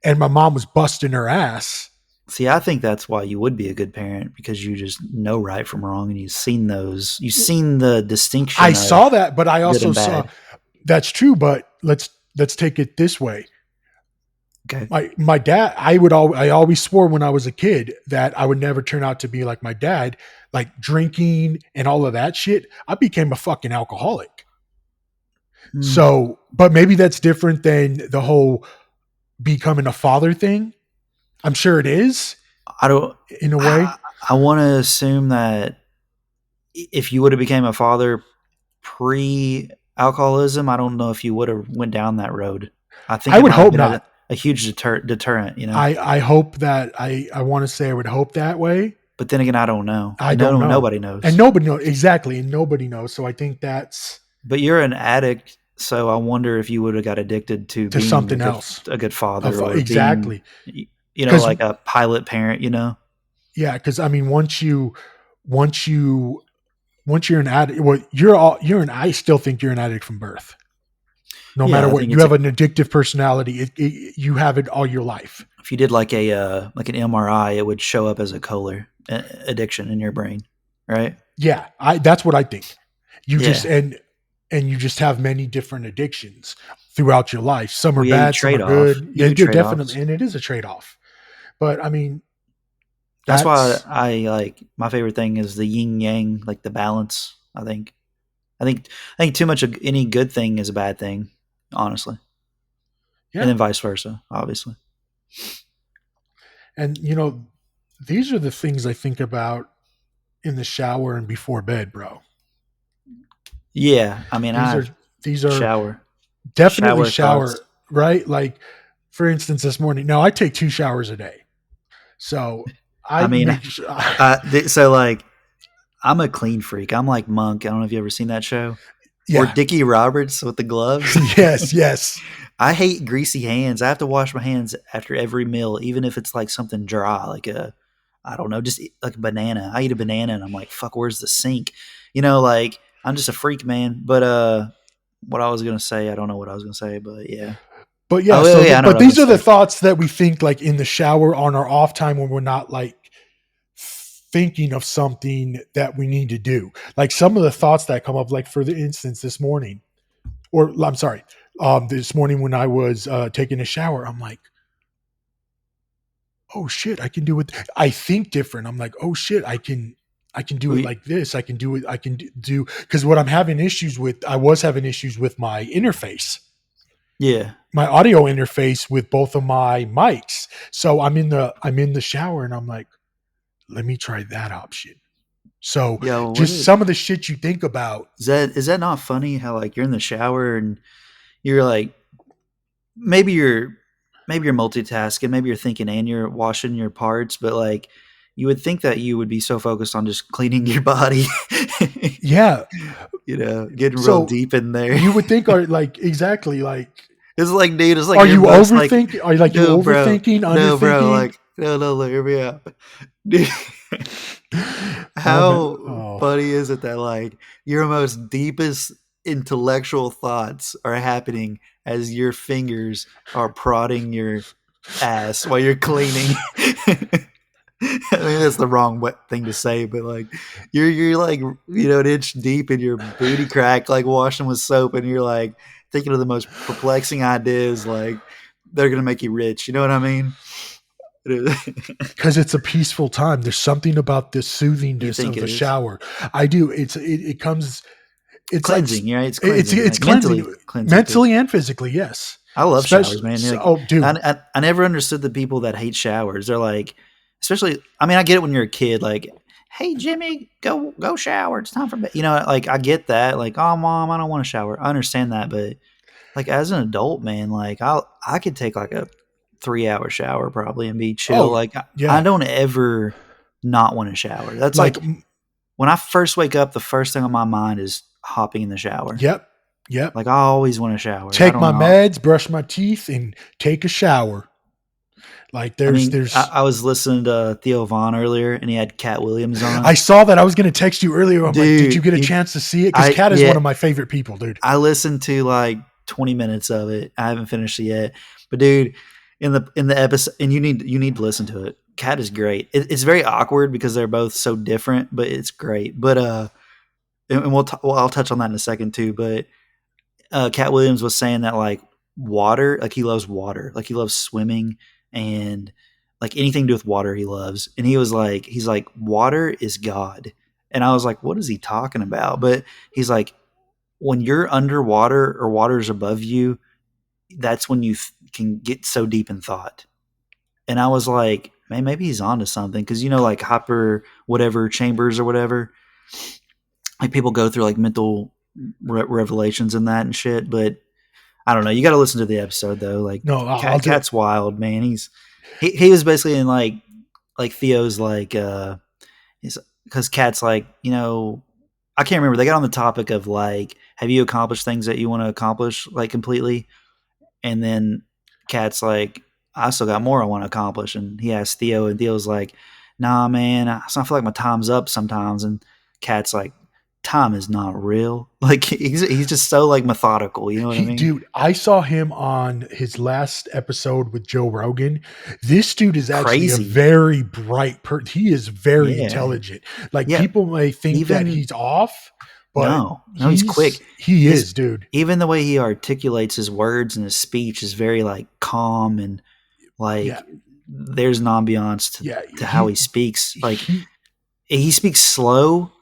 And my mom was busting her ass. See, I think that's why you would be a good parent because you just know right from wrong and you've seen the I distinction of saw that, but I good also and saw bad. that's true, but let's take it this way. Okay. My dad, I always swore when I was a kid that I would never turn out to be like my dad, like drinking and all of that shit. I became a fucking alcoholic. Hmm. So, but maybe that's different than the whole becoming a father thing. I'm sure it is I don't in a way. I want to assume that if you would have became a father pre alcoholism, I don't know if you would have went down that road. I think I it would might have hope been not. a huge deterrent, you know. I hope that I want to say I would hope that way. But then again, I don't know. I don't No, know. nobody And knows. nobody knows exactly. And nobody knows. So I think that's But you're an addict, so I wonder if you would have got addicted to to being something else. a good father or being, Exactly. Because like a pilot parent. You know? yeah, because I mean, once you once you're an addict, well, you're an. I still think you're an addict from birth. No matter Yeah, I what, think you it's have an addictive personality. You have it all your life. if you did like a like an MRI, it would show up as a color addiction in your brain, right? Yeah, I. That's what I think. You just Yeah. and you just have many different addictions throughout your life. Some are Well, yeah, you bad, some are trade off. good. You Yeah, do trade definitely, offs. and it is a trade off. But I mean, That's why that's I like my favorite thing is the yin yang, like the balance. I think I think too much of any good thing is a bad thing, honestly, and yeah. then vice versa, obviously. And these are the things I think about in the shower and before bed, bro. Yeah, I mean, These I are these are shower, definitely shower shower, thoughts. right? Like for instance, this morning. Now I take 2 showers a day, so I I mean, make sure. so like I'm a clean freak. I'm like Monk. I don't know if you ever seen that show or Yeah. Dickie Roberts with the gloves. Yes. Yes. I hate greasy hands. I have to wash my hands after every meal, even if it's like something dry, like a I don't know, just like a banana. I eat a banana and I'm like, fuck, where's the sink? Like I'm just a freak, man. But what I was gonna say, I don't know what I was gonna say, but yeah. But yeah. Oh yeah, I know what But I was these are gonna the say. thoughts that we think like in the shower on our off time when we're not like thinking of something that we need to do. Like some of the thoughts that come up, like for the instance, this morning, or I'm sorry, this morning when I was taking a shower, I'm like, oh shit, I can do it. I think different. I'm like, oh shit, I can do it We, like this. I can do it. I can do because what I'm having issues with, I was having issues with my interface, yeah, my audio interface with both of my mics. So I'm in the shower and I'm like, let me try that option. So yo, just some of the shit you think about. is that not funny? How like you're in the shower and you're like maybe you're maybe you're multitasking, maybe you're thinking and you're washing your parts, but like you would think that you would be so focused on just cleaning your body, Yeah. getting real So deep in there. you would think are like exactly like, It's like, dude, it's like are your you most like, overthinking? Are you like you no, bro, overthinking, no, bro, underthinking? like, no, look, hear me out. Dude, Oh man, how oh, funny is it that like your most deepest intellectual thoughts are happening as your fingers are prodding your ass while you're cleaning? I mean that's the wrong thing to say, but like you're like an inch deep in your booty crack, like washing with soap, and you're like thinking of the most perplexing ideas, like they're gonna make you rich. You know what I mean? because it's a peaceful time. There's something about the You soothingness think of it a is shower. I do. It comes. It's like cleansing, right? It's it's cleansing, it's like cleansing mentally cleansing too. mentally and physically. Yes, I love showers, especially. man. You're So, like, oh, dude. I never understood the people that hate showers. They're like, especially. I mean, I get it when you're a kid. Like, hey Jimmy, go shower. It's time for bed. Like I get that. Like, oh mom, I don't want to shower. I understand that, but like as an adult, man, like I could take like a 3 hour shower probably and be chill. Oh, Like I yeah. don't ever not want to shower. That's Like, like when I first wake up, the first thing on my mind is hopping in the shower. yep, yep. Like I always want to shower. I Take don't my know. meds, brush my teeth, and take a shower. Like, I mean, there's. I was listening to Theo Vaughn earlier, and he had Cat Williams I on. saw that. I was going to text you earlier. I'm like, did you Dude, get a chance to see it? Because I Cat is one yeah, of my favorite people, dude. I listened to like 20 minutes of it. I haven't finished it yet, but dude, in the episode, and you need to listen to it. Cat is great. It's very awkward because they're both so different, but it's great. But and I'll touch on that in a second too. But Cat Williams was saying that like water, like he loves water, like he loves swimming and like anything to do with water he loves. And he's like, water is God. And I was like, what is he talking about? But he's like, when you're underwater or water's above you, that's when you can get so deep in thought. And I was like, man, maybe he's onto something because like hyper whatever chambers or whatever, like people go through like mental revelations and that and shit. But I don't know. You got to listen to the episode though. Like No, I'll do it. Cat's wild, man. He was basically in like Theo's like he's because Cat's like I can't remember. They got on the topic of like, have you accomplished things that you want to accomplish like completely? And then Cat's like, I still got more I want to accomplish. And he asked Theo, and Theo's like, nah, man, I feel like my time's up sometimes. And Cat's like, time is not real. Like he's just so like methodical. You know what I mean? Dude, I saw him on his last episode with Joe Rogan. This dude is actually a Crazy. very bright person. He is very Yeah. intelligent. Like, Yeah. people may think that Even he's off, but no, he's quick. he His is, dude. even the way he articulates his words and his speech is very like calm and Yeah, like there's an ambiance yeah. to how he speaks. Like He he speaks slow.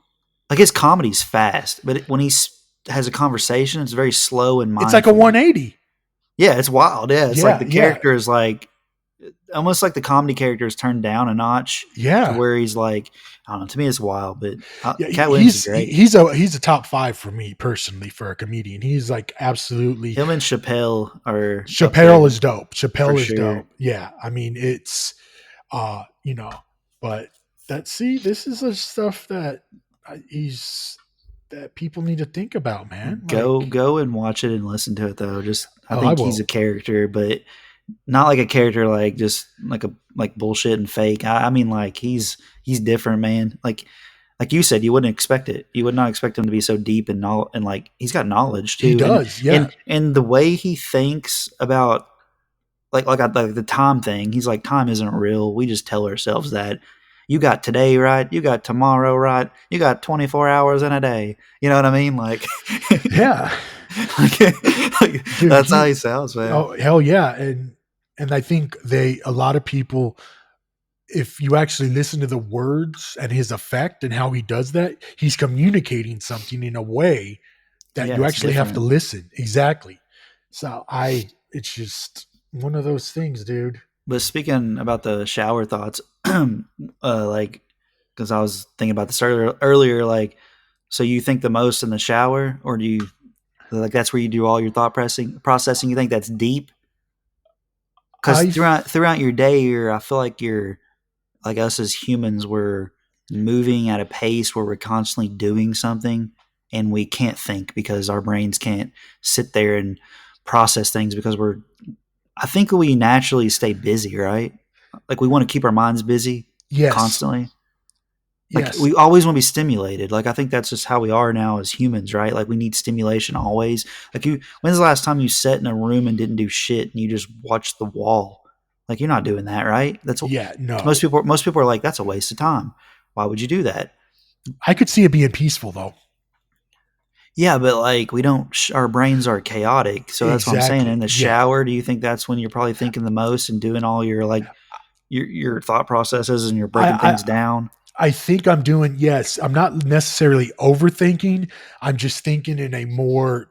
Like his comedy's fast, but when he has a conversation, it's very slow and it's like a mindful. 180. Yeah, it's wild. Yeah, it's like Yeah, the yeah, character is like almost like the comedy character is turned down a notch to yeah. where he's like, I don't know. To me, it's wild, but Yeah, Cat Williams is great. he's a top five for me personally for a comedian. He's like absolutely. Him and Chappelle are up Chappelle there is dope. for Chappelle is sure. dope. Yeah, I mean it's you know, but this is the stuff that he's that people need to think about, man. Like, Go and watch it and listen to it though. Just I oh, I think he's a will. character, but not like a character like just like bullshit and fake. I mean like he's different, man. Like you said, you wouldn't expect it. You would not expect him to be so deep and and like he's got knowledge He too, and does, yeah. and the way he thinks about like the time thing. He's like, time isn't real. We just tell ourselves that. You got today right. You got tomorrow right. You got 24 hours in a day. You know what I mean? Like, Yeah. Dude, that's how he sounds, man. oh hell yeah. And I think a lot of people, if you actually listen to the words and his effect and how he does that, he's communicating something in a way that Yeah, you it's actually have to different. listen. Exactly. So it's just one of those things, dude. But speaking about the shower thoughts, like, because I was thinking about this earlier, like, so you think the most in the shower, or do you like that's where you do all your thought processing? You think that's deep? Because I throughout your day, I feel like you're like us as humans, we're moving at a pace where we're constantly doing something, and we can't think because our brains can't sit there and process things because I think we naturally stay busy, right? Like we want to keep our minds busy. Yes. constantly. Like Yes. we always want to be stimulated. Like I think that's just how we are now as humans, right? Like we need stimulation always. Like when's the last time you sat in a room and didn't do shit and you just watched the wall? Like you're not doing that, right? That's Yeah. to No. most people are like that's a waste of time. Why would you do that? I could see it being peaceful though. Yeah, but like we don't our brains are chaotic. So that's what I'm saying. In Exactly. the Yeah. shower, do you think that's when you're probably thinking the most and doing all your like your thought processes and you're I, breaking things I down? I think I'm doing, yes, I'm not necessarily overthinking. I'm just thinking in a more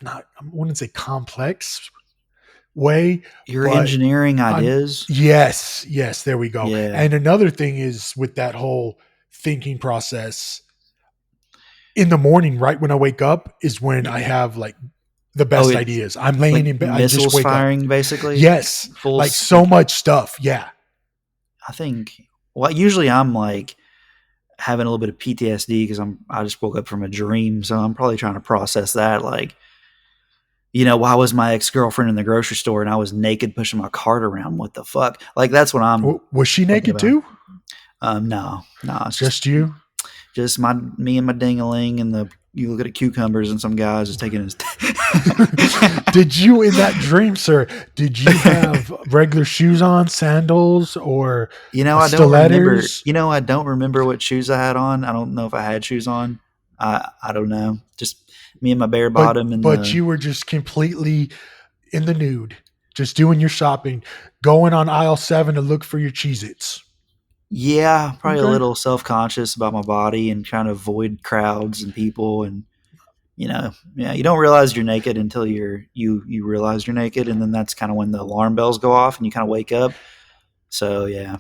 not, I wouldn't say complex way, You're but engineering I'm, ideas. yes, there we go. Yeah. And another thing is with that whole thinking process in the morning, right when I wake up, is when I have like the Oh, best it's ideas. I'm laying like in bed, I just missiles wake up. firing, basically. Yes, like so Like much stuff. Yeah. I think. Well, usually I'm like having a little bit of PTSD because I just woke up from a dream, so I'm probably trying to process that. Like, why was my ex girlfriend in the grocery store and I was naked pushing my cart around? What the fuck? Like that's what I'm Was she thinking naked about. too? No, no, it's Just you? just me and my dingaling and the you look at cucumbers and some guys just taking his. Did you, in that dream, sir, did you have regular shoes on, sandals, or I don't remember. stilettos? I don't remember what shoes I had on. I don't know if I had shoes on. I don't know. Just me and my bare But bottom and but the you were just completely in the nude, just doing your shopping, going on aisle 7 to look for your Cheez-Its. yeah, probably a Okay. little self conscious about my body and trying to avoid crowds and people and yeah, you don't realize you're naked until you realize you're naked and then that's kind of when the alarm bells go off and you kind of wake up. So yeah,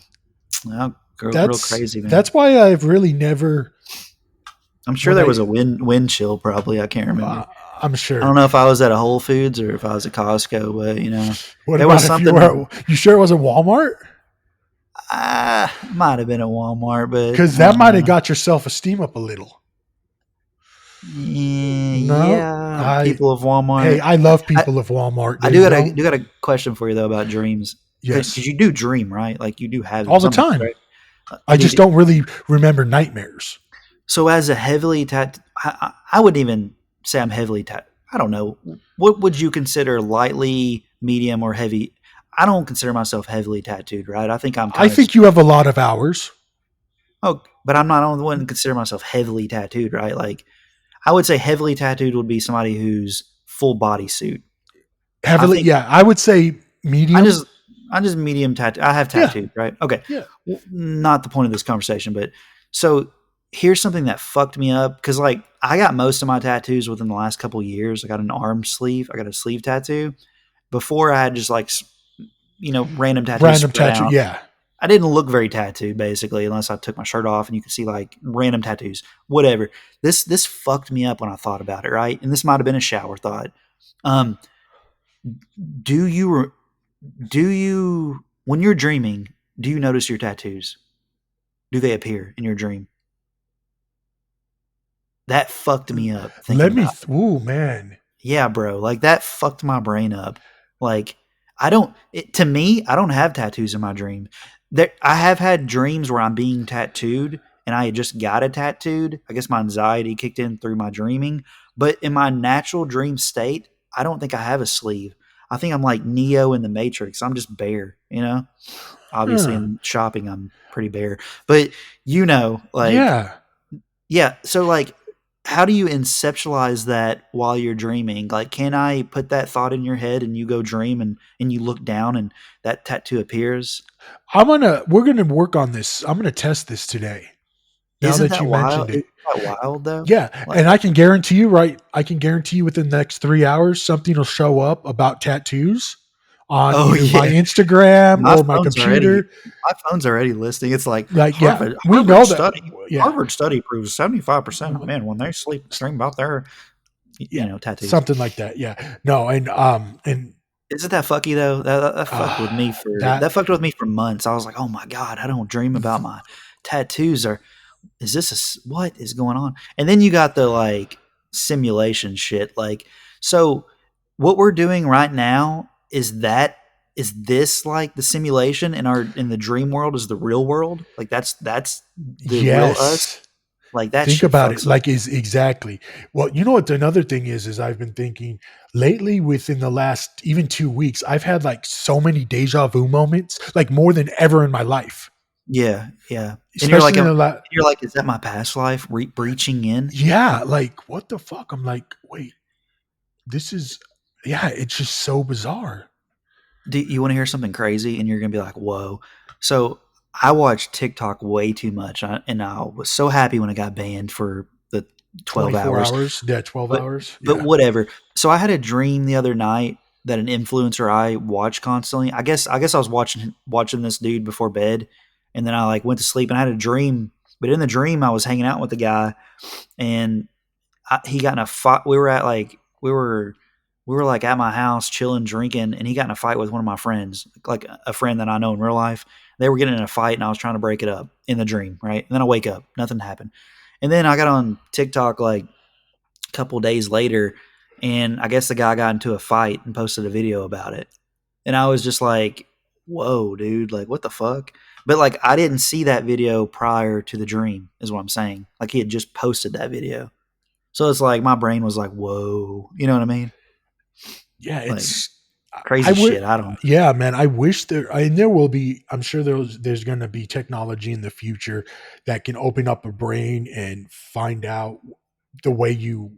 well, real crazy, man. That's why I've really never, I'm sure when there I was a wind chill. Probably I can't remember. uh, I'm I don't sure. know if I was at a Whole Foods or if I was at Costco, but What there was about if you something. were? You sure it was a Walmart? Might have been at Walmart, but Because that might have got your self esteem up a little. No, yeah, I people of hey, Walmart. I love I, people of Walmart. I There do you got a go. do got a question for you though about dreams because Yes, you do dream, right? Like you do have them all the sometimes, time. right? I just Dude, don't really remember nightmares. so as a heavily I wouldn't even say I'm heavily I don't know. What would you consider lightly, medium, or heavy? I don't consider myself heavily tattooed, right? I think I'm I kind of think you have a lot of hours. but I'm not on the one to consider myself heavily tattooed, right? Like I would say heavily tattooed would be somebody who's full body suit. I Heavily, think yeah. I would say I medium. just I just medium tattoo. I have Yeah, tattoos, right? Okay, yeah. not the point of this conversation, but so here's something that fucked me up because like I got most of my tattoos within the last couple years. I got an arm sleeve. I got a sleeve tattoo. Before I had just like random tattoos Random spread tattoo. out. Yeah. I didn't look very tattooed basically, unless I took my shirt off and you could see like random tattoos, whatever. This fucked me up when I thought about it, right? And this might have been a shower thought. Um, do you do you when you're dreaming? Do you notice your tattoos? Do they appear in your dream? That fucked me up thinking Let me. about it. Ooh, man. Yeah, bro. Like that fucked my brain up. Like I don't to me, I don't have tattoos in my dream. I have had dreams where I'm being tattooed and I just got it tattooed. I guess my anxiety kicked in through my dreaming, but in my natural dream state, I don't think I have a sleeve. I think I'm like Neo in the Matrix. I'm just bare. Obviously Huh. in shopping I'm pretty bare. But like Yeah. yeah. So, like, how do you inceptualize that while you're dreaming? Like, can I put that thought in your head and you go dream and you look down and that tattoo appears? We're gonna work on this. I'm gonna test this today. Now Isn't that that you wild? mentioned it. Isn't that wild though? Yeah. Like, And I can guarantee you, right? I can guarantee you within the next 3 hours, something will show up about tattoos on oh either my yeah, Instagram my or my phone's already computer. my phone's already listing. It's like Like, yeah, Harvard we Harvard know that. study Yeah. Harvard study proves 75% of men when they sleep dream about their Yeah. tattoos. Something like that. Yeah. No, and Isn't that fucky though? That fucked with me that for months. I was like, oh my god, I don't dream about my tattoos. Or is this what is going on? And then you got the like simulation shit. Like, so what we're doing right now is this like the simulation in the dream world is the real world? Like that's the real us? Yes. Like that Think shit about it. fucks with Like is exactly. Well, you know what another thing is I've been thinking lately within the last even 2 weeks, I've had like so many deja vu moments, like more than ever in my life. yeah, yeah. And Especially in the last you're like, is that my past life breaching in? yeah, like what the fuck? I'm like, wait, this is yeah, it's just so bizarre. Do you want to hear something crazy? And you're gonna be like, whoa. So I watched TikTok way too much, and I was so happy when it got banned for the 12 24 hours. hours, yeah, 12 But hours. but Yeah. whatever. So I had a dream the other night that an influencer I watch constantly. I guess I was watching this dude before bed, and then I like went to sleep and I had a dream. But in the dream, I was hanging out with the guy, and he got in a fight. We were like at my house chilling, drinking, and he got in a fight with one of my friends, like a friend that I know in real life. They were getting in a fight, and I was trying to break it up in the dream, right? And then I wake up, nothing happened, and then I got on TikTok like a couple days later, and I guess the guy got into a fight and posted a video about it, and I was just like, "Whoa, dude! Like, what the fuck?" But like, I didn't see that video prior to the dream, is what I'm saying. Like, he had just posted that video. So it's like my brain was like, "Whoa," you know what I mean? Yeah, Like it's I crazy would shit. I don't. yeah, man, I wish there and there will be I'm sure there's going to be technology in the future that can open up a brain and find out the way you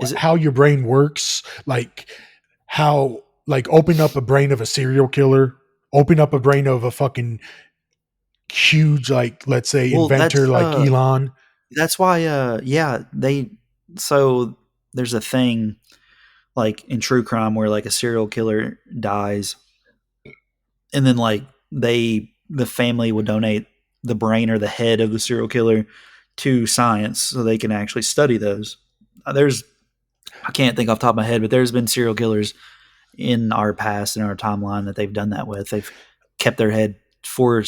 Is it? how your brain works, like how like open up a brain of a serial killer, open up a brain of a fucking huge like let's say Well, inventor like Elon. that's why. Yeah, they. So there's a thing like in true crime where like a serial killer dies, and then like the family would donate the brain or the head of the serial killer to science so they can actually study those. There's I can't think off the top of my head, but there's been serial killers in our past in our timeline that they've done that with. They've kept their head for.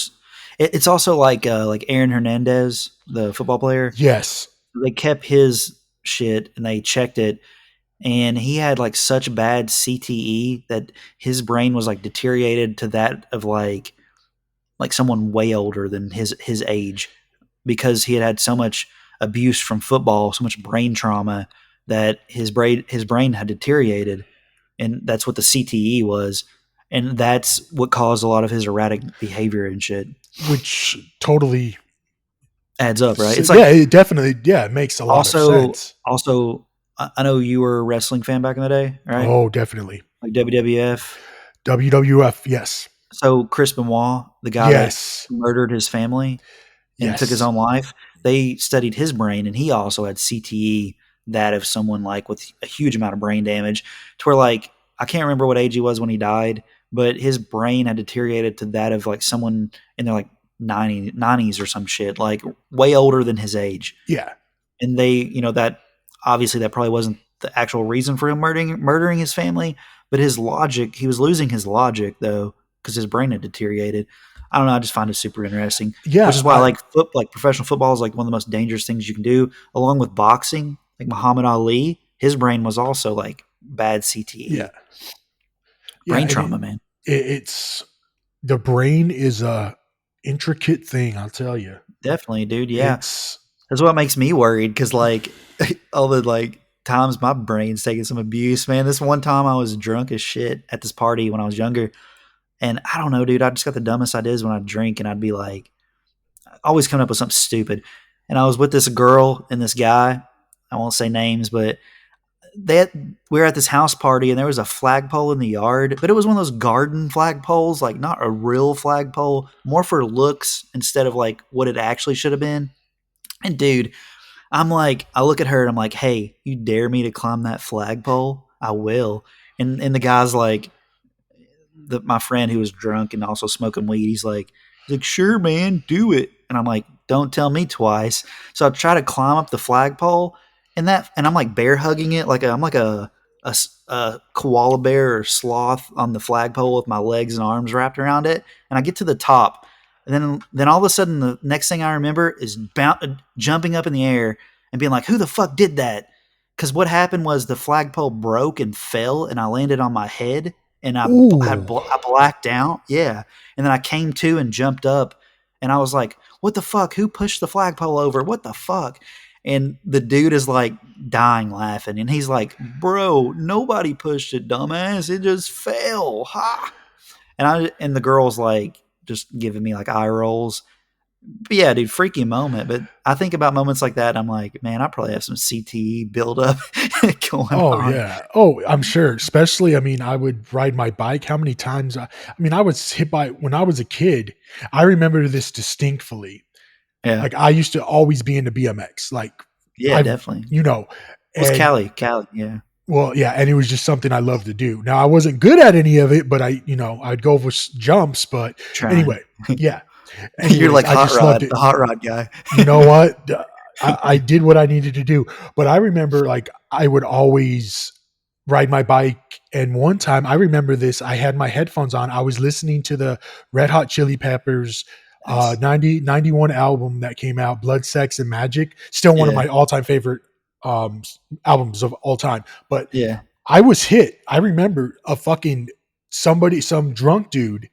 It's also like Aaron Hernandez, the football player. Yes. They kept his shit and they checked it, and he had like such bad CTE that his brain was like deteriorated to that of like someone way older than his age because he had had so much abuse from football, so much brain trauma that his brain had deteriorated, and that's what the CTE was, and that's what caused a lot of his erratic behavior and shit. Which totally Adds up, right? It's yeah, like it definitely yeah, it makes a lot of also sense. also I know you were a wrestling fan back in the day, right? Oh, definitely. Like WWF. WWF, yes. So Chris Benoit, the guy that Yes. murdered his family and took his Yes. own life, they studied his brain, and he also had CTE, that of someone like with a huge amount of brain damage, to where like I can't remember what age he was when he died, but his brain had deteriorated to that of like someone in their like 90s or some shit, like way older than his age. Yeah. And they, that obviously that probably wasn't the actual reason for him murdering his family, but his logic, he was losing his logic though because his brain had deteriorated. I don't know. I just find it super interesting, which Yeah, is why like professional football is like one of the most dangerous things you can do, along with boxing. Like Muhammad Ali, his brain was also like bad yeah. CTE, Yeah, brain and trauma, man. it's the brain is a intricate thing, I'll tell you. Definitely, dude. Yeah, It's that's what makes me worried because like all the like times my brain's taking some abuse, man. This one time I was drunk as shit at this party when I was younger, and I don't know, dude. I just got the dumbest ideas when I drink, and I'd be like, always coming up with something stupid. And I was with this girl and this guy. I won't say names, but they we were at this house party, and there was a flagpole in the yard, but it was one of those garden flagpoles, like not a real flagpole, more for looks instead of like what it actually should have been. And dude, I'm like, I look at her and I'm like, hey, you dare me to climb that flagpole? I will. And the guy's like, my friend who was drunk and also smoking weed, he's like, sure, man, do it. And I'm like, don't tell me twice. So I try to climb up the flagpole, and I'm like bear hugging it, I'm like a koala bear or sloth on the flagpole with my legs and arms wrapped around it. And I get to the top, and then all of a sudden, the next thing I remember is jumping up in the air and being like, who the fuck did that? Because what happened was the flagpole broke and fell, and I landed on my head, and Ooh. I blacked out. Yeah, and then I came to and jumped up, and I was like, "What the fuck? Who pushed the flagpole over? What the fuck?" And the dude is like dying laughing, and he's like, "Bro, nobody pushed it, dumbass. It just fell." Ha! And the girl's like just giving me like eye rolls. But yeah, dude, freaky moment. But I think about moments like that, and I'm like, man, I probably have some CTE buildup going Oh on. yeah. Oh, I'm sure. Especially, I mean, I would ride my bike. How many times? I mean, I was hit by when I was a kid. I remember this distinctly. Yeah, Like I used to always be into BMX. Like yeah, I've, definitely. you know, Was and Cali, yeah, well, yeah, and it was just something I loved to do. Now I wasn't good at any of it, but I'd go for jumps. But trying. anyway, yeah. You're Anyways, like I just loved it. the hot rod guy. You know what? I did what I needed to do. But I remember like I would always ride my bike. And one time I remember this, I had my headphones on. I was listening to the Red Hot Chili Peppers Nice. 91 album that came out, Blood, Sex, and Magic. Still one of Yeah, my all time favorite albums of all time. But yeah. I was hit. I remember a fucking some drunk dude.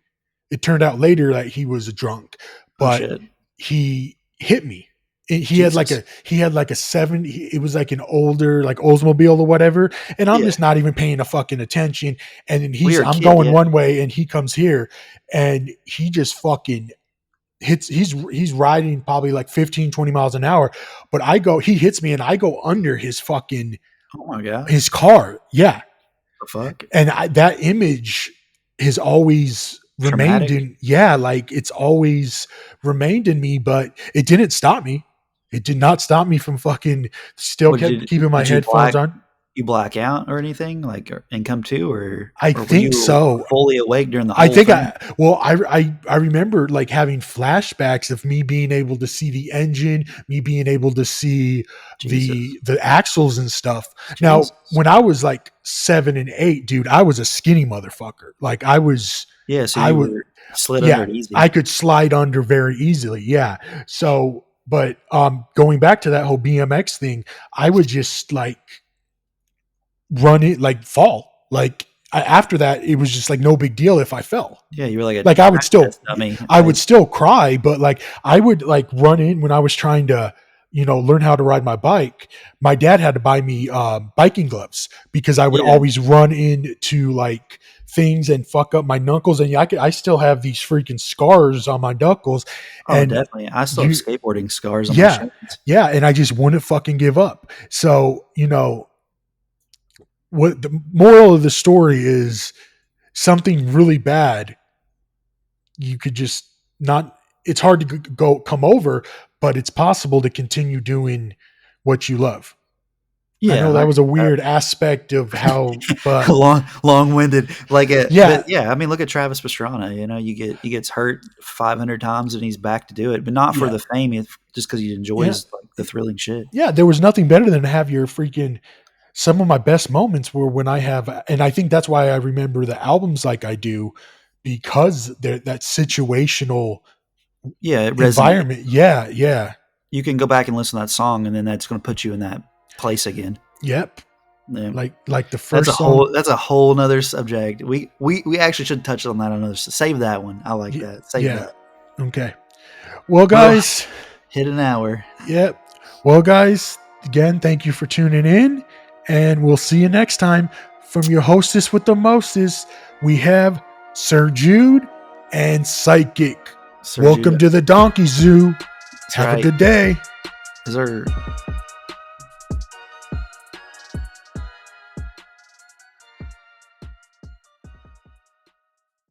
It turned out later that he was a drunk, Oh but shit, he hit me. Jesus. He had like a seven. It was like an older like Oldsmobile or whatever, and I'm Yeah. just not even paying a fucking attention. And then We were a I'm kid. going Yeah. one way, and he comes here, and he just fucking hits. He's riding probably like 15, 20 miles an hour, but he hits me, and I go under his fucking Oh my god. his car. Yeah, The fuck. and that image has always remained Traumatic. in like it's always remained in me, but it didn't stop me. It did not stop me from fucking still What kept keeping my did you headphones on. black out or anything like and come to I or were think you so. fully awake during the I whole think thing? I remember like having flashbacks of me being able to see the engine, me being able to see Jesus. the axles and stuff. Now, Jesus. when I was like 7 and 8, dude, I was a skinny motherfucker. Like Yeah. So I you was were slid under yeah, it I easy. could slide under very easily. Yeah. So, but going back to that whole BMX thing, I would just like run it like fall. Like after that, it was just like no big deal if I fell. Yeah. You were like a Like crash test dummy. I would still cry, but like I would like run in when I was trying to, learn how to ride my bike. My dad had to buy me biking gloves because I would Yeah. always run into like things and fuck up my knuckles. And yeah, I still have these freaking scars on my knuckles. Oh, And definitely. I still have you, skateboarding scars on my yeah, shins. yeah. And I just wouldn't fucking give up. So, what the moral of the story is something really bad you could just not it's hard to go come over, but it's possible to continue doing what you love. I Yeah. know I that was agree a with that. weird aspect of how, but Long-winded like it, yeah, but yeah, I mean, look at Travis Pastrana. He gets hurt 500 times and he's back to do it, but not for yeah, the fame, just because he yeah, enjoys like the thrilling shit. yeah. There was nothing better than to have your freaking. Some of my best moments were when I have, and I think that's why I remember the albums like I do, because they're that situational Yeah, it resonates. environment. Yeah, yeah, You can go back and listen to that song, and then that's going to put you in that place again. yep. Yeah. Like the first song. That's a whole nother subject. We actually should touch on that another. Save that one. I like that. Save Yeah. that. Okay. Well, Well, guys. hit an hour. Yep. Well, guys, again, thank you for tuning in, and we'll see you next time. From your hostess with the mostest, we have Sir Jude and Psychic. Sir Welcome Judo. to the Donkey Zoo. That's Have right. a good day. Is there